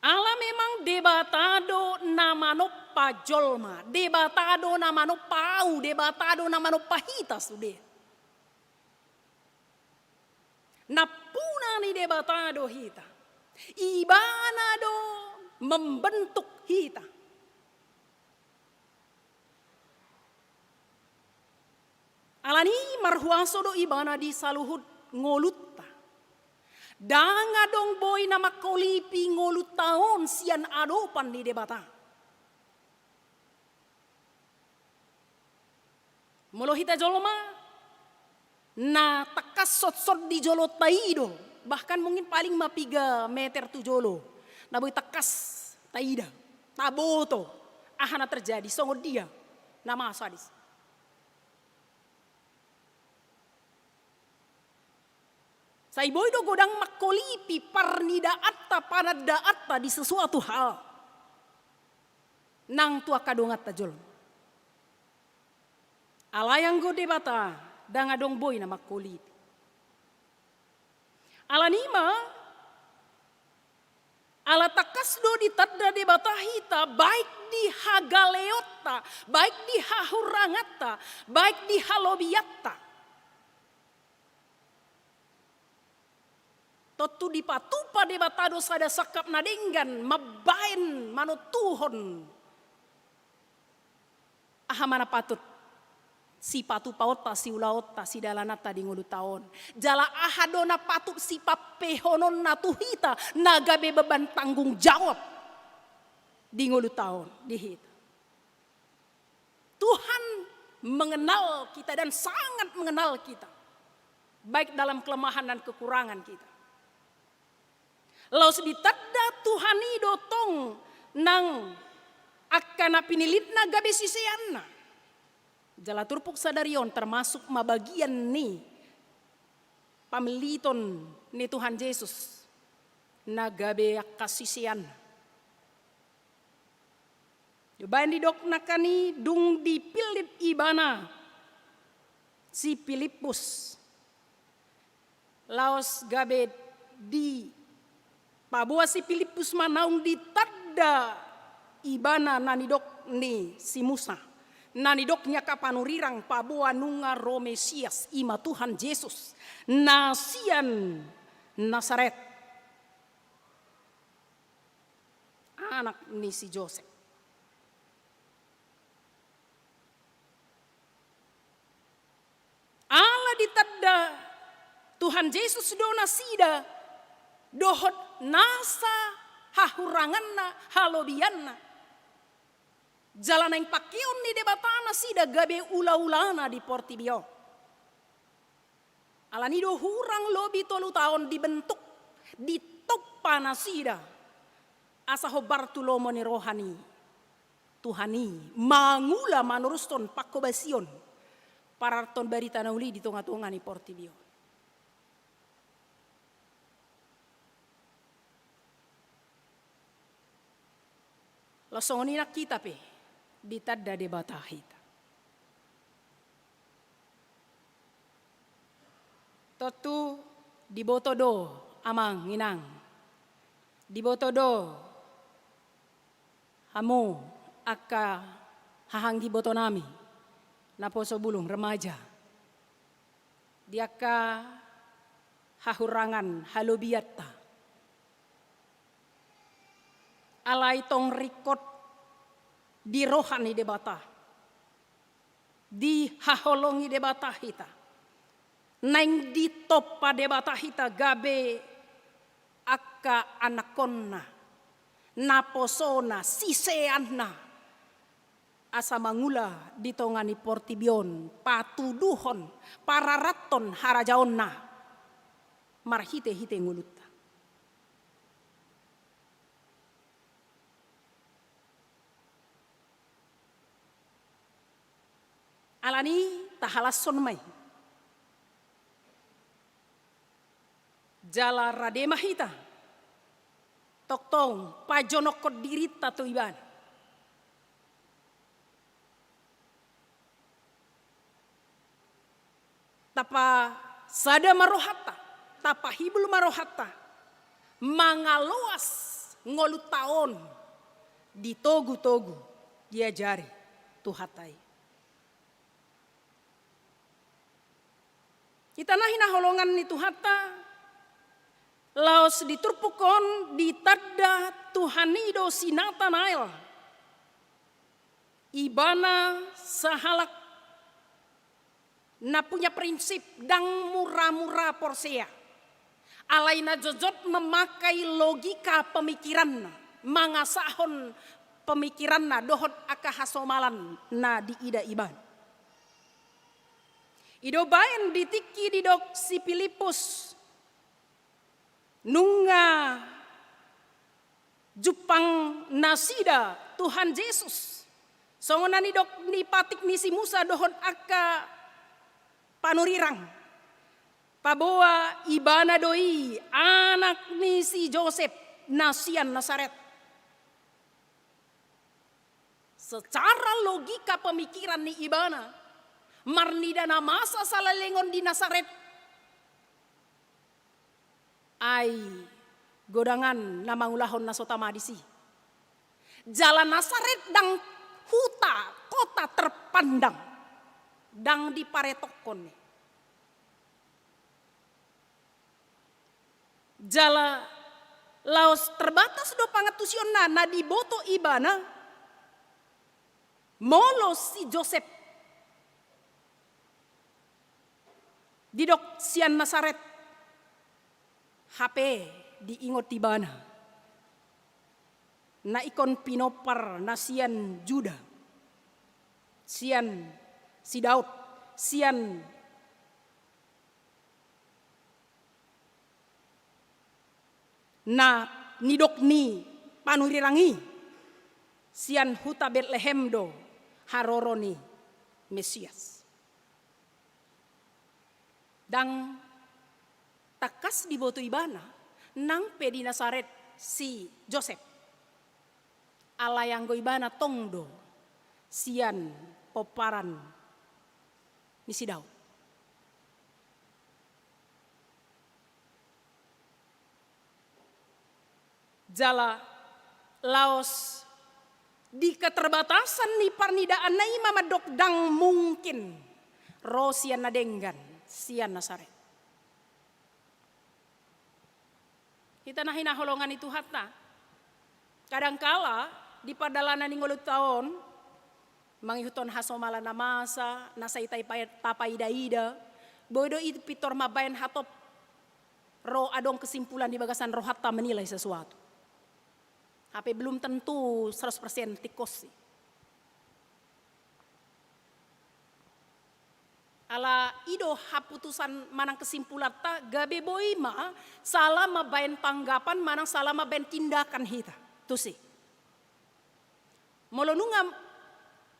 Ala memang debatado namano pajolma, debatado namano pau, debatado namano pahita sude. Napuna ni debatado hita. Ibanado membentuk hita. Alani marhuangso do ibana di saluhut ngolutta. Danga dong boy nama kolipi ngolut tahun sian adopan di debata. Molo hita joloma na takas sot-sot di jolo taido. Bahkan mungkin paling mapiga meter tu jolo. Naboy takas taida, taboto, ahana terjadi, songo dia, nama sadis. Saiboy do godang makolipi parnida atta panada atta di sesuatu hal. Nang tua kadongat tajol. Alayang go debata, dangadong boy na makolipi. Alanima, ala takas do di tadda debata hita, baik di hagaleotta, baik di hahurangata, baik di halobiatta. Totu di patupa debatado sada sakap nadenggan, mabain manutuhon. Aha mana patut, si patu paota, si ulaota, si dalanata di ngulu taon. Jala ahadona patut si papehonon natuhita, nagabe beban tanggung jawab di ngulu taon, di hita. Tuhan mengenal kita dan sangat mengenal kita. Baik dalam kelemahan dan kekurangan kita. Lalu ditadda Tuhan idotong nang akana pinilitna gabe siseanna. Jala turpuk sadarion termasuk mabagian ni pameliton ni Tuhan Yesus nagabe kasisian. Yobain di dok nakani dung dipilit ibana si Filipus. Laos gabe di pabua si Filipus manaung ditadda ibana nanidok ni si Musa. Nanidoknya kapanurirang pabua nunga Romesias ima Tuhan Yesus nasian Nazaret anak ni si Joseph. Ala ditadda Tuhan Yesus dona sida dohot nasa hahuranganna halobianna. Jalan yang pakion ni debatana sida gabe ula-ulana di Portibio. Alanido hurang lobi 3 tahun dibentuk di topana sida. Asaho Bartulomo ni rohani. Tuhani mangula manuruston pakobasion. Pararton barita nauli di tengah-tengah ni Portibio. Losongoni nak kita pe ditadda de batahita. Totu dibotodo amang inang. Dibotodo hamu akka hahanggi boto nami. Naposo bulung remaja. Diaka hahurangan halobiatta. Alai tong rikot di rohani debata. Di haholongi debata hita. Neng di topa debata hita gabe akka anakonna. Naposona siseanna. Asa mangula di tongani Portibion, patuduhon, pararaton harajaonna, marhite-hite ngulutta. Alani tahalasson mai. Jala radema hita, toktong pajonokot dirita tu iban. Tapa sada marohata, tapa hibul marohata, mangaloas ngolu taon di togu-togu diajari tuhatai. Kita nahina holongan ni tuhata, laos diturpukon ditadda tuhanido sinata nail. Ibana sahalak na punya prinsip dang murah-murah porsea. Alaina jojot memakai logika pemikiran, mangasahon pemikiran na dohot aka hasomalan na di ida iban. Ido baen ditiki didok si Filipus nunga Jupang nasida Tuhan Yesus. Songonani dok ni patik ni si Musa dohot aka panurirang. Paboa ibana doi anak ni si Joseph nasian Nazaret. Secara logika pemikiran ni ibana, marnidana masa salalengon di Nazaret. Ai godangan namangulahon nasotamadisi. Jalan Nazaret dang huta kota terpandang. Dang diparetokon. Jala laos terbatas do pangatusionna na diboto ibana molo si Joseph didok sian Nazaret HP diingot ibana na ikon pinopar na sian Juda sian si Daud, sian na nidok ni panurirangi, sian huta Betlehem do haroroni Mesias. Dang takas di boto ibana, nang pe di Nazaret si Joseph. Alayang go ibana tongdo, sian poparan ni si Daud. Jala laos di keterbatasan ni parnidaan na mamadok dang mungkin rosian nadenggan sian Nazaret. Kita nahina holongan itu hatta. Kadangkala di padalanan ni ngulut taon mangihuton hasomala namasa nasaitai tapai daida bodo itu pitor mabayan hatop roh adong kesimpulan di bagasan roh hatta menilai sesuatu. HP belum tentu 100% tikos sih. Ala ido haputusan manang kesimpulan ta gabe boy ma salah mabain tanggapan manang salah mabain tindakan hita. Tuh sih. Molonungam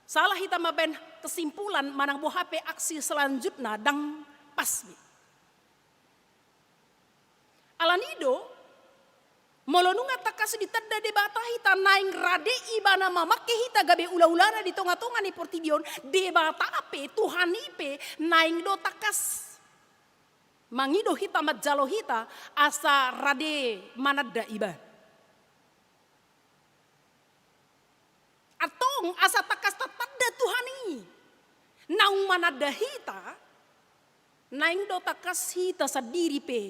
salah hita mabain kesimpulan manang bo HP aksi selanjutnya dang pas. Alanido molonunga takas ditadda debata hita naing rade ibana mamake hita gabe ula-ulana di tonga-tonga ni portibion debata ape Tuhan ipe naing do takas mangido hita majalo hita asa rade manadda iban atong asa takas tatadda Tuhani naung manadda hita naing do takas hita sadiri pe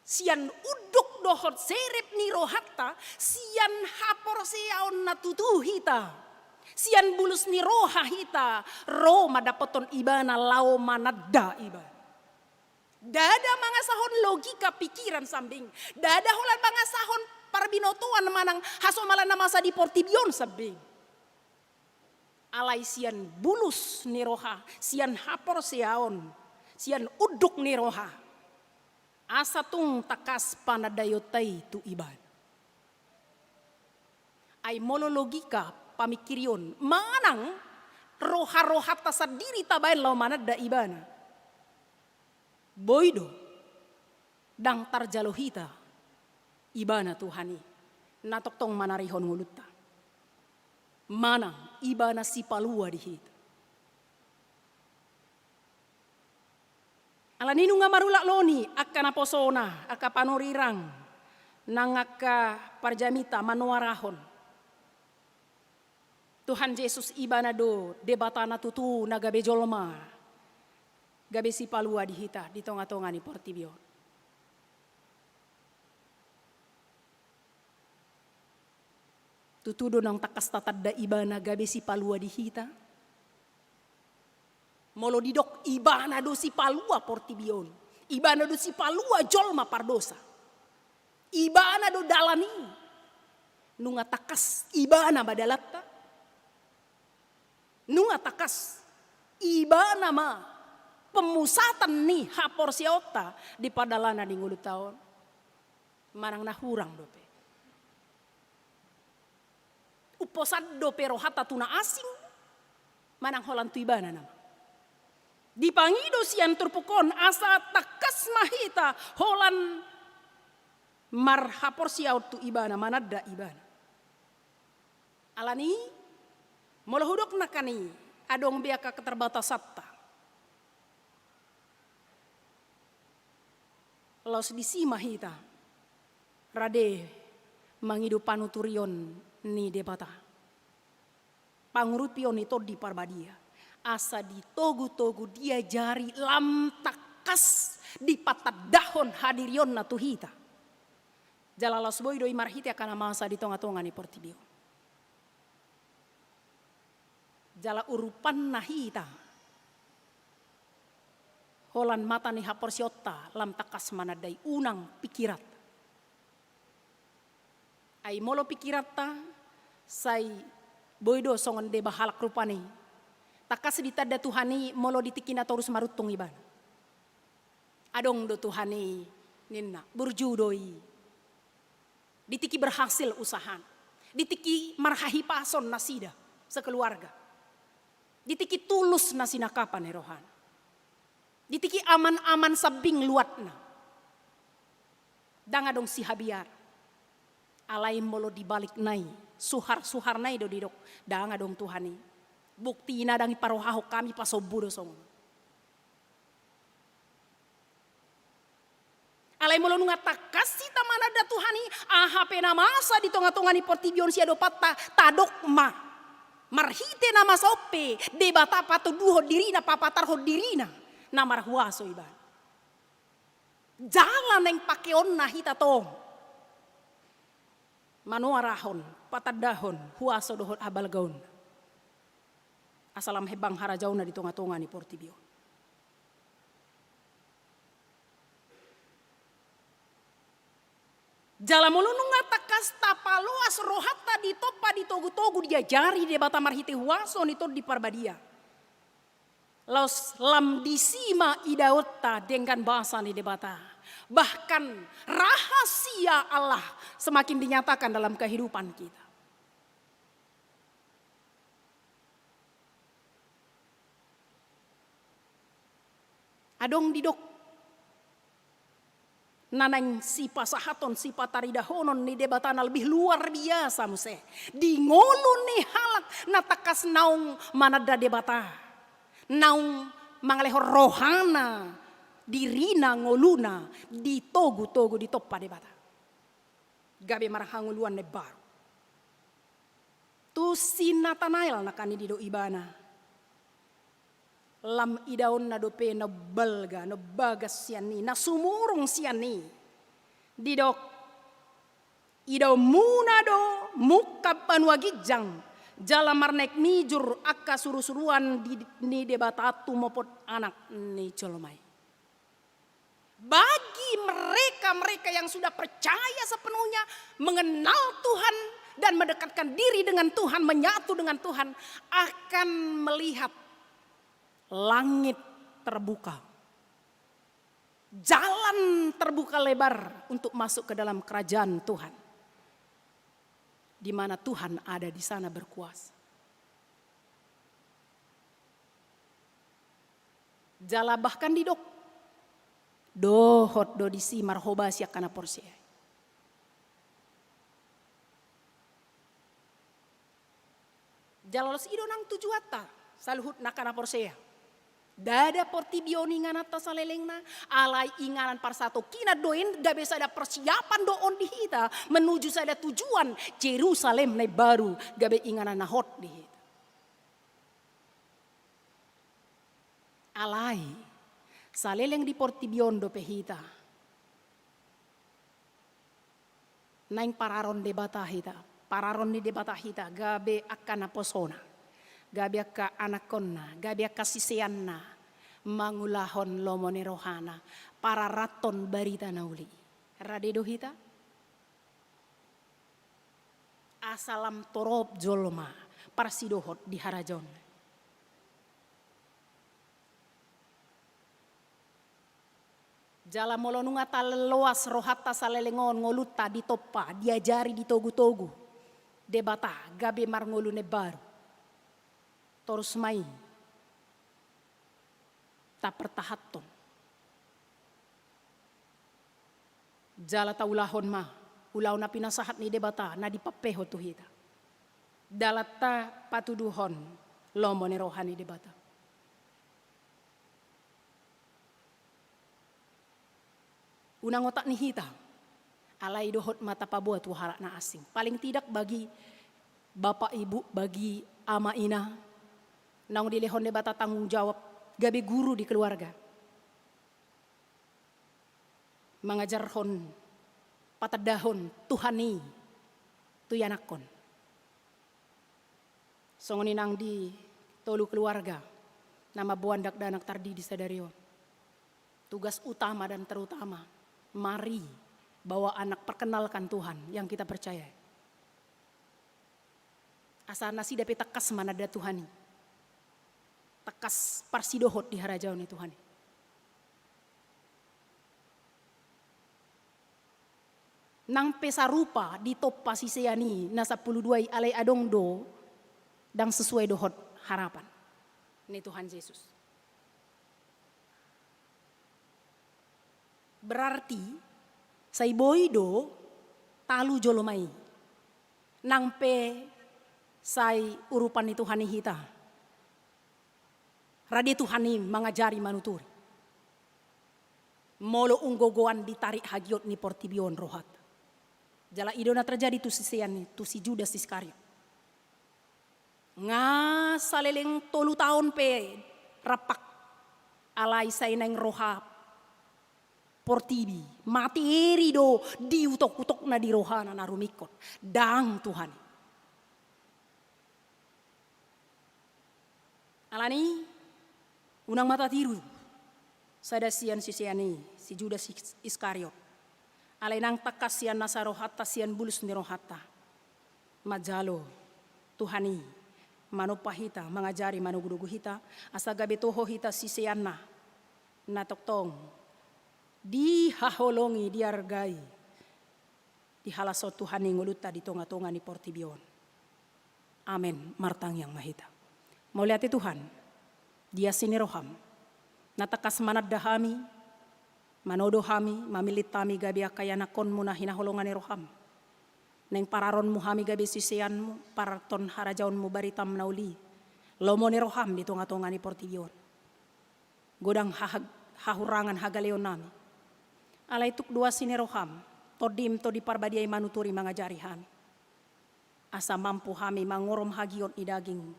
sian uduk dohot serep ni rohatta, sian hapor siaon natutu hita, sian bulus ni roha hita, roh madapoton ibana lau manada iba. Dada mangasahon logika pikiran sambing, dada hulan mangasahon parbinotuan manang hasomalan masa di portibion sambing. Alai sian bulus ni roha, sian hapor siaon, sian uduk ni roha. Asa tung takas panadayotai tu iban. Ay molo logika pamikirion manang roha-roha tasadiri tabain lau manada ibana. Boydo dang tarjalohita ibana Tuhani natok tong manarihon nguluta. Manang ibana si palua dihita. Ala ninu nga marulak loni akka naposona akka panorirang nang akka parjamita manuarahon. Tuhan Yesus ibana do debatana tutu nagabe jolma gabe si palua dihita di tonga-tonga ni portibio. Tutudo nang takas tatadda ibana gabe si palua dihita. Molo didok ibana do si palua portibion. Ibana do si palua jolma pardosa. Ibana do dalani. Nunga takas ibana badalatta. Nunga takas ibana ma pemusatan ni hapor siota di padalana di ngulu taon. Manang nahurang dope. Uposad dope rohata tuna asing. Manang holan tu ibana nama. Dipangido sian turpukon asa takas mahita holan marhapor siaut tu ibana manada ibana. Alani molohudok nakani adong biaka keterbatasatta. Los disi mahita rade mangido panuturion ni debata. Pangurupion itu di parbadia. Asa ditogu-togu dia jari lam takas di patad dahon hadirion na tuhita. Jalalas boy doi marhiti akan masa di tonga-tonga ni portibio. Jala urupan nahita. Holan mata ni hapor siota lam takas manadai unang pikirat. Ai molo pikirat ta sai boy do songon de bahalak rupani. Takas ditadda Tuhani molo ditikina torus marutung iban. Adong do Tuhani ninna burjudoi. Ditiki berhasil usahan. Ditiki marhahi pason nasida sekeluarga. Ditiki tulus nasinakapan erohan. Ditiki aman-aman sabing luatna. Danga dong si habiar. Alai molo dibalik nai. Suhar-suhar nai do didok. Danga dong Tuhani. Bukti nadang iparohaho kami pasobudo song. Alai molo nunga takas sita manada Tuhani ahape na masa di tonga-tonga ni portibion sia dopata tadokma. Marhite na masope debata pato duho dirina papatar ho dirina na marhuaso iba. Jalan neng pakeon na hita tong. Manuarahon patadahon huaso dohot abalgaon. Asalam hebang harajauna di tonga-tonga ni portibio. Jala mulununga takas tapaloas rohata di topa di togu-togu dia jari di bata marhite huaso ni di parbadia. Los lam disima idaota dengan bahasa ni debata. Bahkan rahasia Allah semakin dinyatakan dalam kehidupan kita. Adong didok nanang si pasahaton si pataridahonon ni debatana lebih luar biasa muse. Di ngolun ni halak natakas naung manada debata. Naung mangalehor rohana dirina ngoluna di togu-togu di toppa debata. Gabe marahanguluan ne baru. Tu si Natanael nakani di do ibana. Lam idaon na dope na balga na bagas siani na sumurong siani didok idaw muna do mukab panwagijang jala marnek mijur akka suru-suruan ni debatatu mopot anak ni colomay. Bagi mereka yang sudah percaya sepenuhnya mengenal Tuhan dan mendekatkan diri dengan Tuhan, menyatu dengan Tuhan, akan melihat langit terbuka. Jalan terbuka lebar untuk masuk ke dalam kerajaan Tuhan. Di mana Tuhan ada di sana berkuasa. Jala bahkan didok. Dohot do disi marhoba siak kana porsia. Jalalos idonang tujuata saluhut nakana porsia. Dada portibioni nganata salelengna alai inganan parsato kina doin gabe sada persiapan doon di hita menuju sada tujuan Jerusalem ne baru gabe inganan nahot di hita. Alai saleleng di portibion do pehita. Naing pararon debata hita, pararon ni debata hita gabe akan aposona. Gabi ka anakonna, gabi ka siseanna, mangulahon lomone rohana, para raton barita nauli. Radedo hita? Asalam torob jolma, parsidohot di harajon. Jala molonunga taleloas rohata salelengon ngoluta di topa, diajari di togu-togu. Debata, gabi marngolune baru. Torus mai tak pertahaton jala taulahon ma ulau na pinasahat ni debata na dipapeho tu hita dalata patuduhon lomo ni rohani debata unang otak ni hita alai dohot mata pabuat wahara na asing paling tidak bagi bapak ibu bagi ama ina naung dilehon debata tanggung jawab gabe guru di keluarga. Mengajar hon patadahon Tuhani tuyanakon. Songoni nang di tolu keluarga nama buandak danak tardi di sadario. Tugas utama dan terutama mari bawa anak perkenalkan Tuhan yang kita percaya. Asal nasi dapat tekas mana ada Tuhani. Tekas parsidohot di harajaon ni Tuhan. Nang pesarupa di topa siseani na 12 alay adongdo dang sesuai dohot harapan ni Tuhan Yesus. Berarti say boydo talu jolomai nang pe say urupan ni Tuhan hita. Radi Tuhani mengajari manuturi. Molo unggogoan ditarik hagiot ni portibion rohat. Jala idona terjadi tu sisian ni tu si Judas Iskariot. Nga saleleng 3 tahun pe rapak alai saineng roha portibi materi do diutok-utok na di rohana na rumikot dang Tuhan. Alani unang mata tiru sada sian sisiani si Judas Iskariot Alainang takasian nasa rohata sian bulus ni rohata. Majalo Tuhani manupahita mangajari manugudugu hita asa gabetoho hita sisianna natoktong dihaholongi diargai dihalaso Tuhani nguluta di tonga-tonga ni Portibion. Amin martang yang mahita. Mau lihat Tuhan dia sini roham natakas manad dahami manodo hami mamilit tami gabi akayana kon munahina holongani roham. Neng pararon muhami gabi sisianmu paraton harajaon mu baritam nauli lomoni roham di tonga-tonga ni Portibion. Godang hahurangan hagaleon nami. Alai tuk dua sini roham todim to di parbadiai manuturi mangajari hami. Asa mampu hami mangorom hagion idaging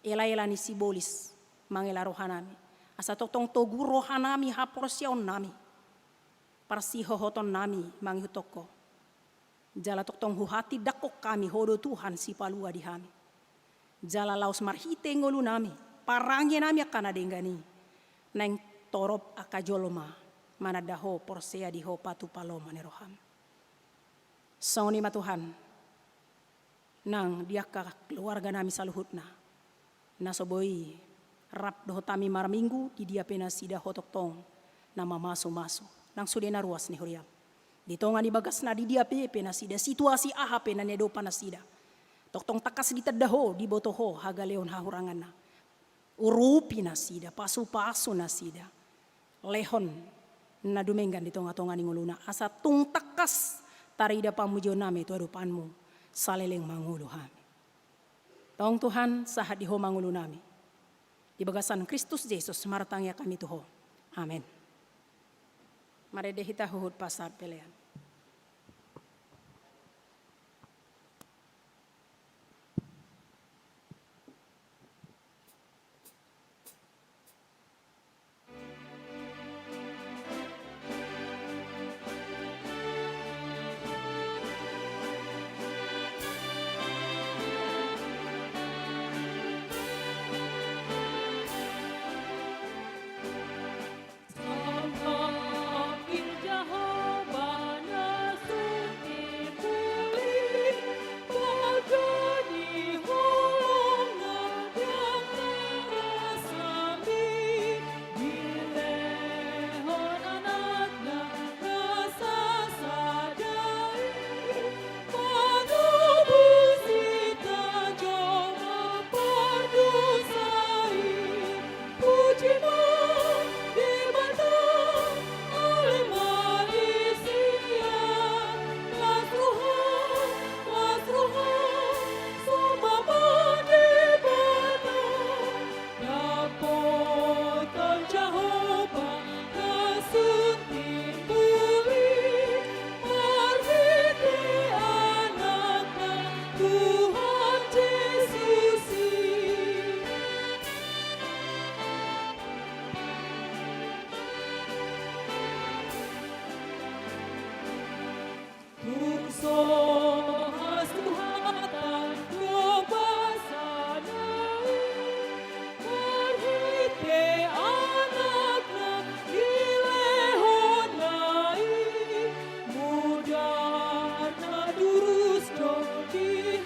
ela-ela ni sibolis mangela rohanami. Asa totong togu rohanami haporsion nami. Parsi hohoton nami manghutoko. Jala toktong huhati dakok kami hodo Tuhan si palua di hami. Jala laus marhite ngolu nami. Parangye nami akan adenggani. Neng torop akajoloma. Manadaho porsea diho patu paloma neroham. Soni ma Tuhan. Nang diaka keluarga nami saluhutna. Nasoboi rap doho tami maraminggu di dia pena sida hotoktong. Nama maso-maso. Nang sudena ruas ni huriam. Di tonga di bagas na di dia pepe na sida situasi aha pe na nedo pa na sida. Toktong takas di tadaho di botoho hagaleon hahurangan na. Urupi na sida pasu-pasu na sida. Lehon na dumenggan di tonga-tonga ni nguluna. Asa tung takas tarida pamujo nami tu adupanmu saleleng mangulu hami. Tong Tuhan sahat diho mangulu nami. Di bagasan Kristus Yesus martangya kami tuho. Amin. Mari dehita huhud pasar pelean. Mudah na durus do di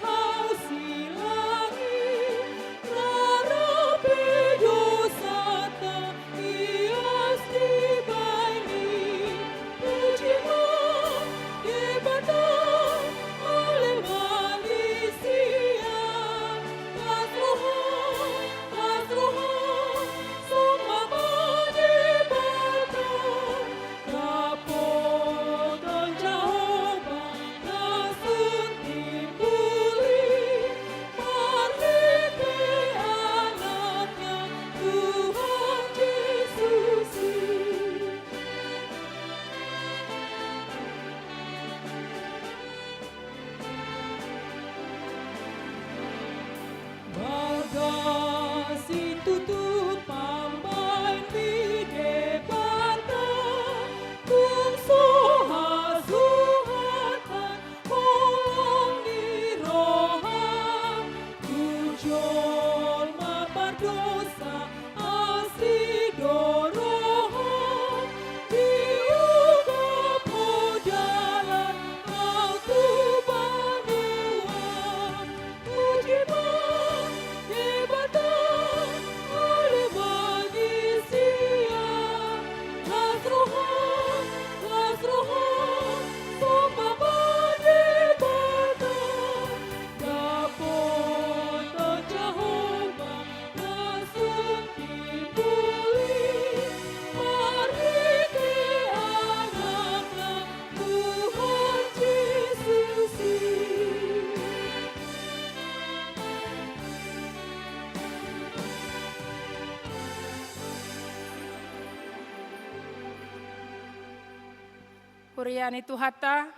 Urian itu hata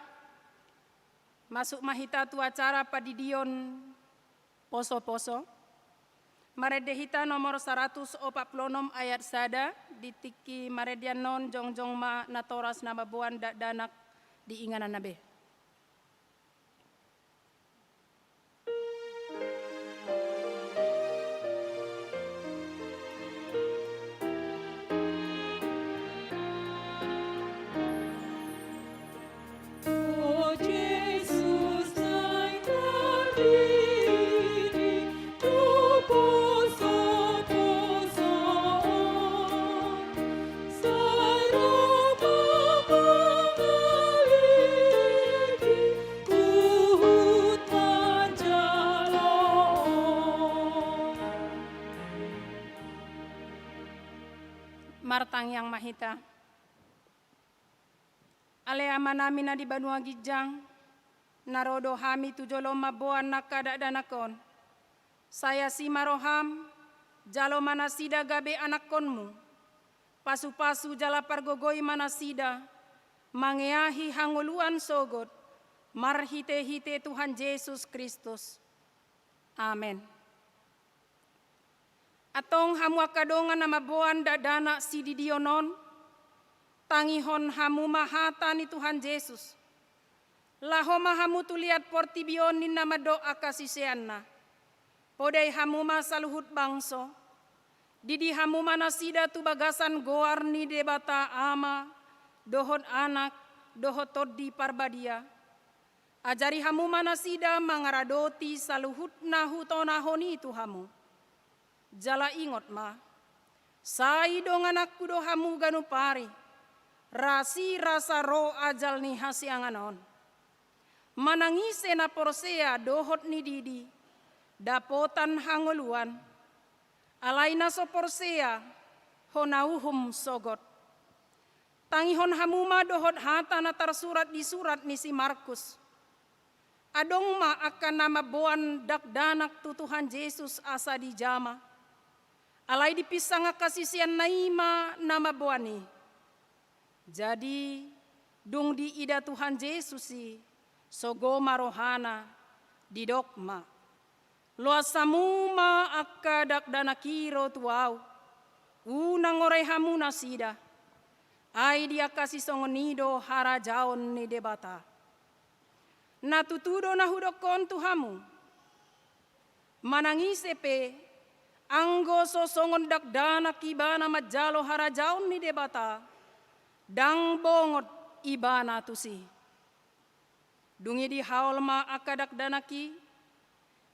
masuk mahita tu acara padidion poso-poso. Maredehita nomor 146 ayat sada ditiki maredian non jongjong ma natoras nama buan danak di inganan nabe. Martang yang mahita. Ale amanami na di Banua Gijang, narodo hami tujolo maboan nakada danakon. Saya si maroham, jalo manasida gabe anakonmu. Pasu-pasu jala pargogoi manasida, mangeahi hanguluan sogot, marhite-hite Tuhan Yesus Kristus. Amen. Atong hamu akadongan nama boan dadana si didionon, tangihon hamu mahata ni Tuhan Yesus. Laho mahamu tuliat portibion ni nama doa kasisianna. Podai hamu masaluhut bangso, didi hamu manasida tu bagasan goar ni debata ama, dohot anak, dohot todi parbadia. Ajari hamu manasida mangaradoti saluhut nahu tonahoni tu hamu. Jala ingot ma, sai dong anakku do hamu ganu pari, rasi rasa ro ajal ni hasianganon. Manangise na porsea dohot ni didi, dapotan hangoluan, alaina so porsea, honauhum sogot. Tangihon hamuma dohot hata na tersurat di surat ni si Markus. Adong ma akan nama boan dakdanak tu Tuhan Yesus asa di jama. Alai dipisang kasisian naima nama boani. Jadi dung di ida Tuhan Yesus si sogo marohana di dokma. Luasamuma akadak danakiro tuau. Unang orai hamu nasida. Ai dia kasih songonido harajaon ni debata. Natutudo na hudokon tuhamu. Manangisepe anggo sosongon dakdana kibana majalo harajaon ni debata, dang bongot ibana tusi. Dungi di haul ma akadak danaki,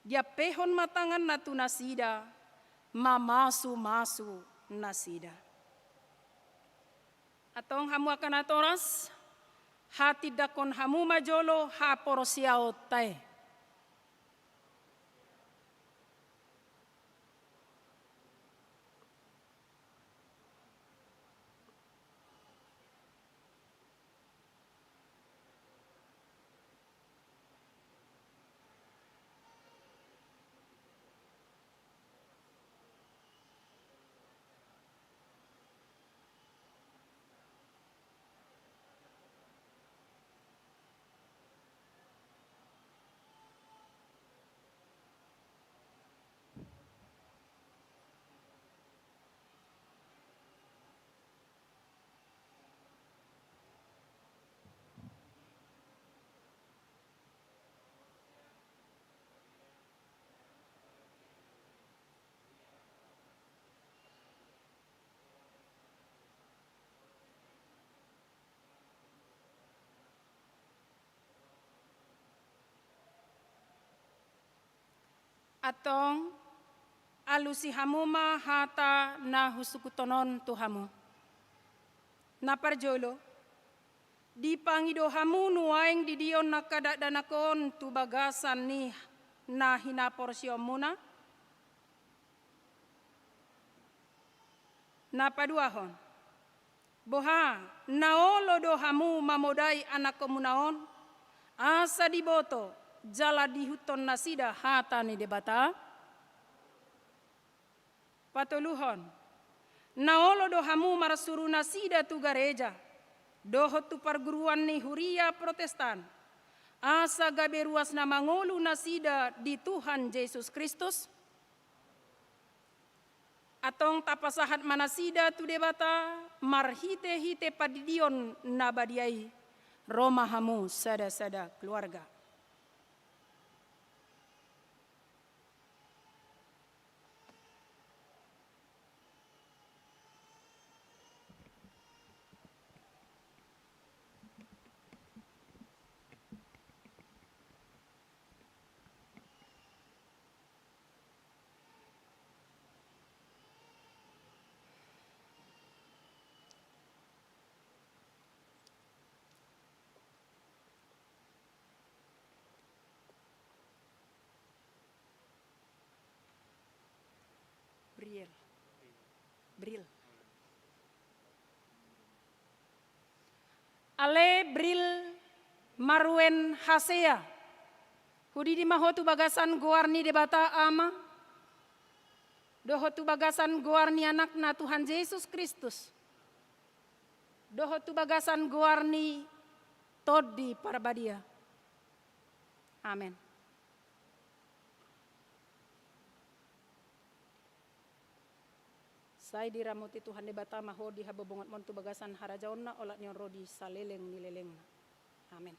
dia pehon matangan natu nasida, mamasu-masu nasida. Atong hamu akan atoras, hati dakon hamu majolo ha porosiao tae. Atong alusi hamuma hata na husukutonon tuhamu. Na parjolo, di pangido hamu nuaing di dion nakadadanakon tu bagasan ni na hinaporsyo muna. Na paduahon, boha naolo do hamu mamodai anak komunaon, asa diboto, jala di huton nasida hata ni debata. Patuluhon, naolo do hamu marasuru nasida tu gareja, dohot tu perguruan ni Huria Protestan, asa gabe ruas na mangolu nasida di Tuhan Yesus Kristus, atong tapasahat manasida tu debata marhite-hite padidion nabadiai Roma hamu sada-sada keluarga. Bril. Ale Bril Marwen Hasea. Hudi di mahotu bagasan goarni debata ama. Dohotu bagasan goarni anakna Tuhan Yesus Kristus. Dohotu bagasan goarni todi parbadia. Amin. Sai diramuti Tuhan debata maho di habobongat montu bagasan harajaonna olat nyon rodi saleleng nilelengna. Amin.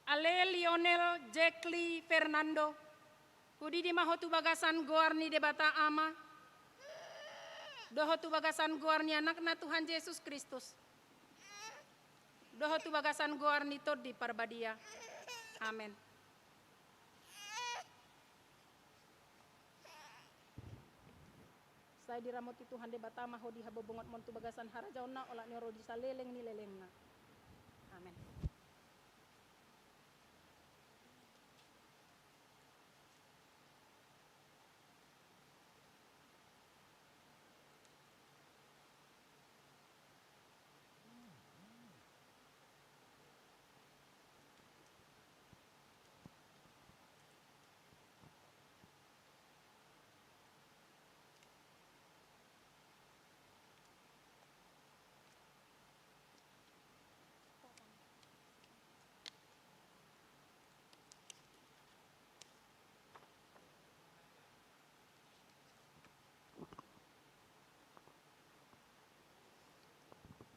Ale Lionel Jekli Fernando, hudi di mahotu bagasan goarni debata ama, dohotu bagasan goarni anakna Tuhan Yesus Kristus, dohotu bagasan goarni todi parbadia. Amin. Saya diramuti Tuhan debata maho di habobongot montu bagasan harajauna olat nyoro di saleleng ni lelengna. Amin.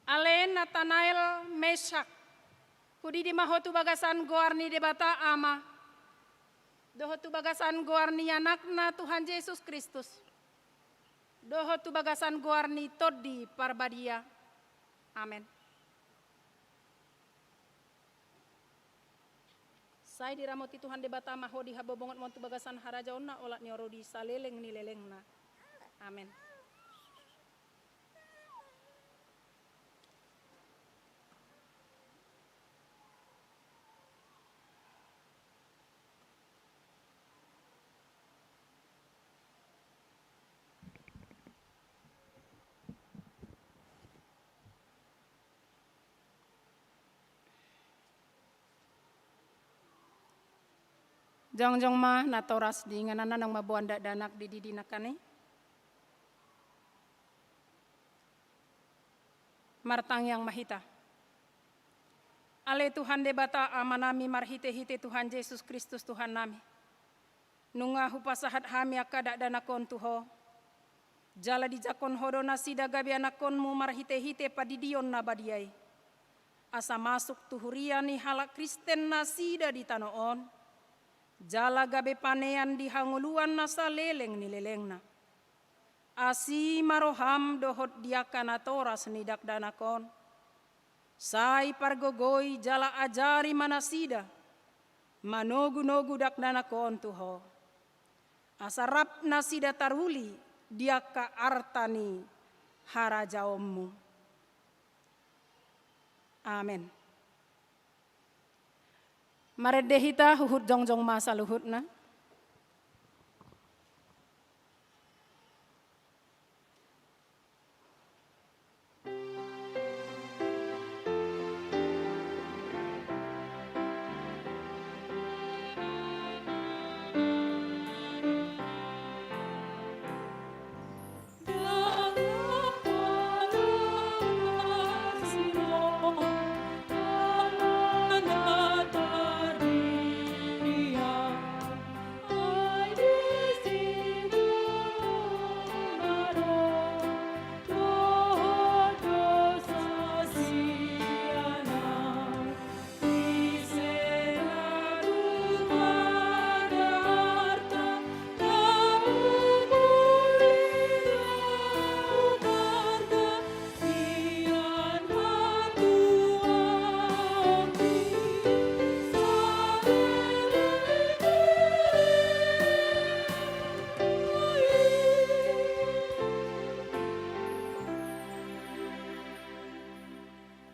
Ale Nathanael Meshak, hudi di mahotu bagasan goarni debata ama, dohotu bagasan goarni anakna Tuhan Yesus Kristus, dohotu bagasan goarni todi parbadia. Amin. Saya diramuti Tuhan debata maho di habobongot montu bagasan harajauna olat nyorodi saleleng ni lelengna. Amin. Jong-jong mah natoras di nganana nang mabuanda danak di didinakane. Martang yang mahita. Ale Tuhan debata amanami marhite-hite Tuhan Yesus Kristus Tuhan nami. Nunga hupasahat hami akadak danakon tuho. Jala di jakon hodo nasida gabi anakonmu marhite-hite padidion nabadiai. Asa masuk tuhuria ni halak Kristen nasida di tanoon. Jala gabe panean di hanguluan nasa leleng ni lelengna. Asi maroham dohot diakana toras nidak danakon. Sai pargogoi jala ajari manasida, manogu-nogu daknana kontuho. Asarap nasida taruli, dia ka artani harajaommu. Amin. Maredehita huhut jongjong masa luhutna.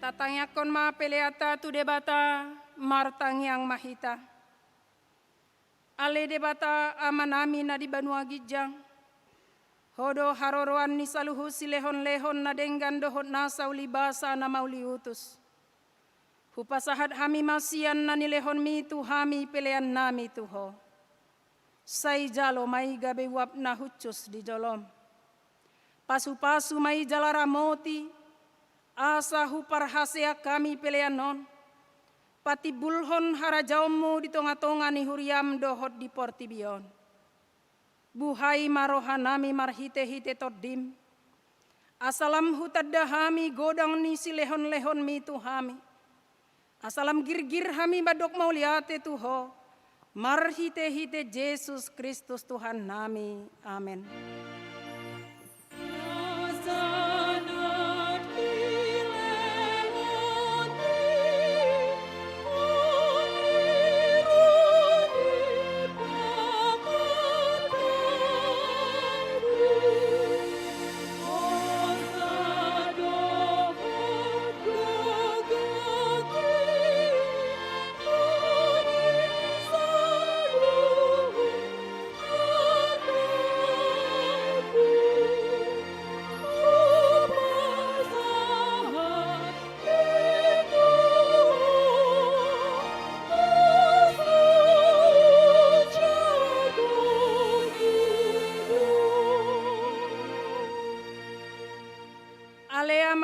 Tatangakon ma peleata tu debata martang yang mahita. Ale debata amanami na di Banua Gijang. Hodo haroroan ni saluhu silehon-lehon na denggan dohot nasa uli basa na mauli utus. Hupasahat hami masian na nilehon mi tu hami pelean nami tuho. Sai jalo mai gabe wap na hucus di jolom. Pasu-pasu mai jalara moti. Asa huparhasea kami pelean non. Pati bulhon harajaummu di tonga-tonga ni huriam dohot di portibion. Buhai marohanami marhite-hite toddim. Asalam hutadda hami godang ni silehon-lehon mi tu hami. Asalam girgir hami badok mauliate tuho. Marhite-hite Yesus Kristus Tuhan nami. Amin.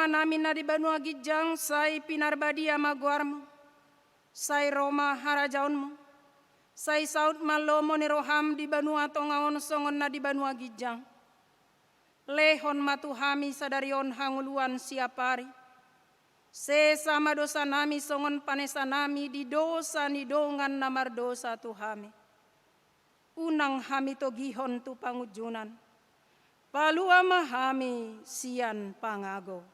Nami na di Banua Gijang, sai pinarbadia maguarmu, sai Roma harajaunmu, sai saud malomo ni roham di Banua tongaon songon na di Banua Gijang. Lehon matuhami sadarion hanguluan siapari. Sesama dosa nami songon panesa nami di dosa ni dongan namar dosa tuhami. Unang hami togihon tu pangujunan. Palua mahami sian pangago.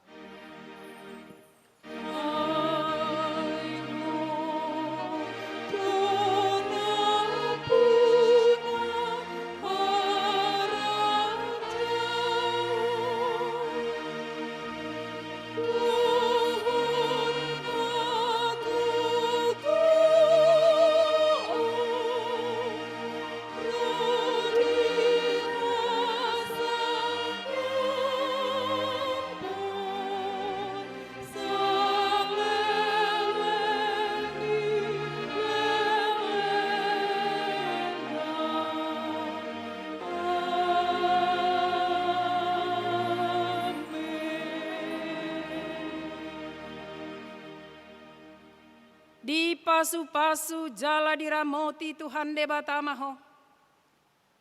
Di pasu-pasu jala diramoti Tuhan de batamaho.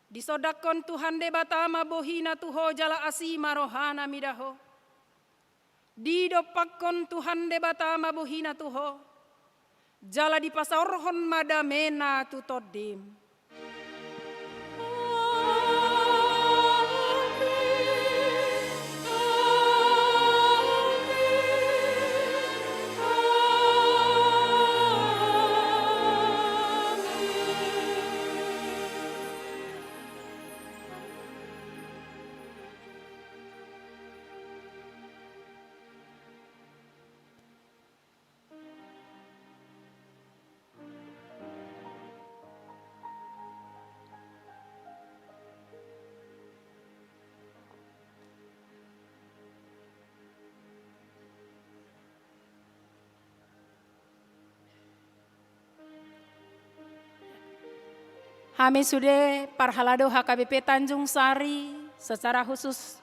Disodakon Tuhan de batama bohina tuho jala asima rohana midaho. Didopakon Tuhan de batama bohina tuho. Jala dipasaorhon madamena tutodim. Kami sudah parhalado HKBP Tanjung Sari secara khusus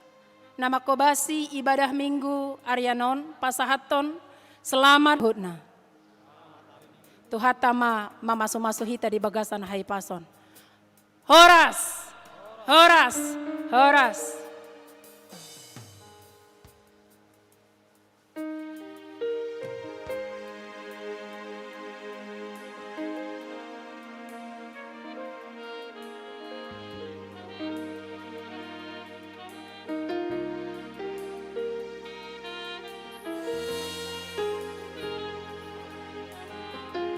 nama kobasi ibadah minggu Aryanon Pasahaton selamat hutna. Tuhatama mamasu-masu hita di bagasan hai pason. Horas, horas, horas.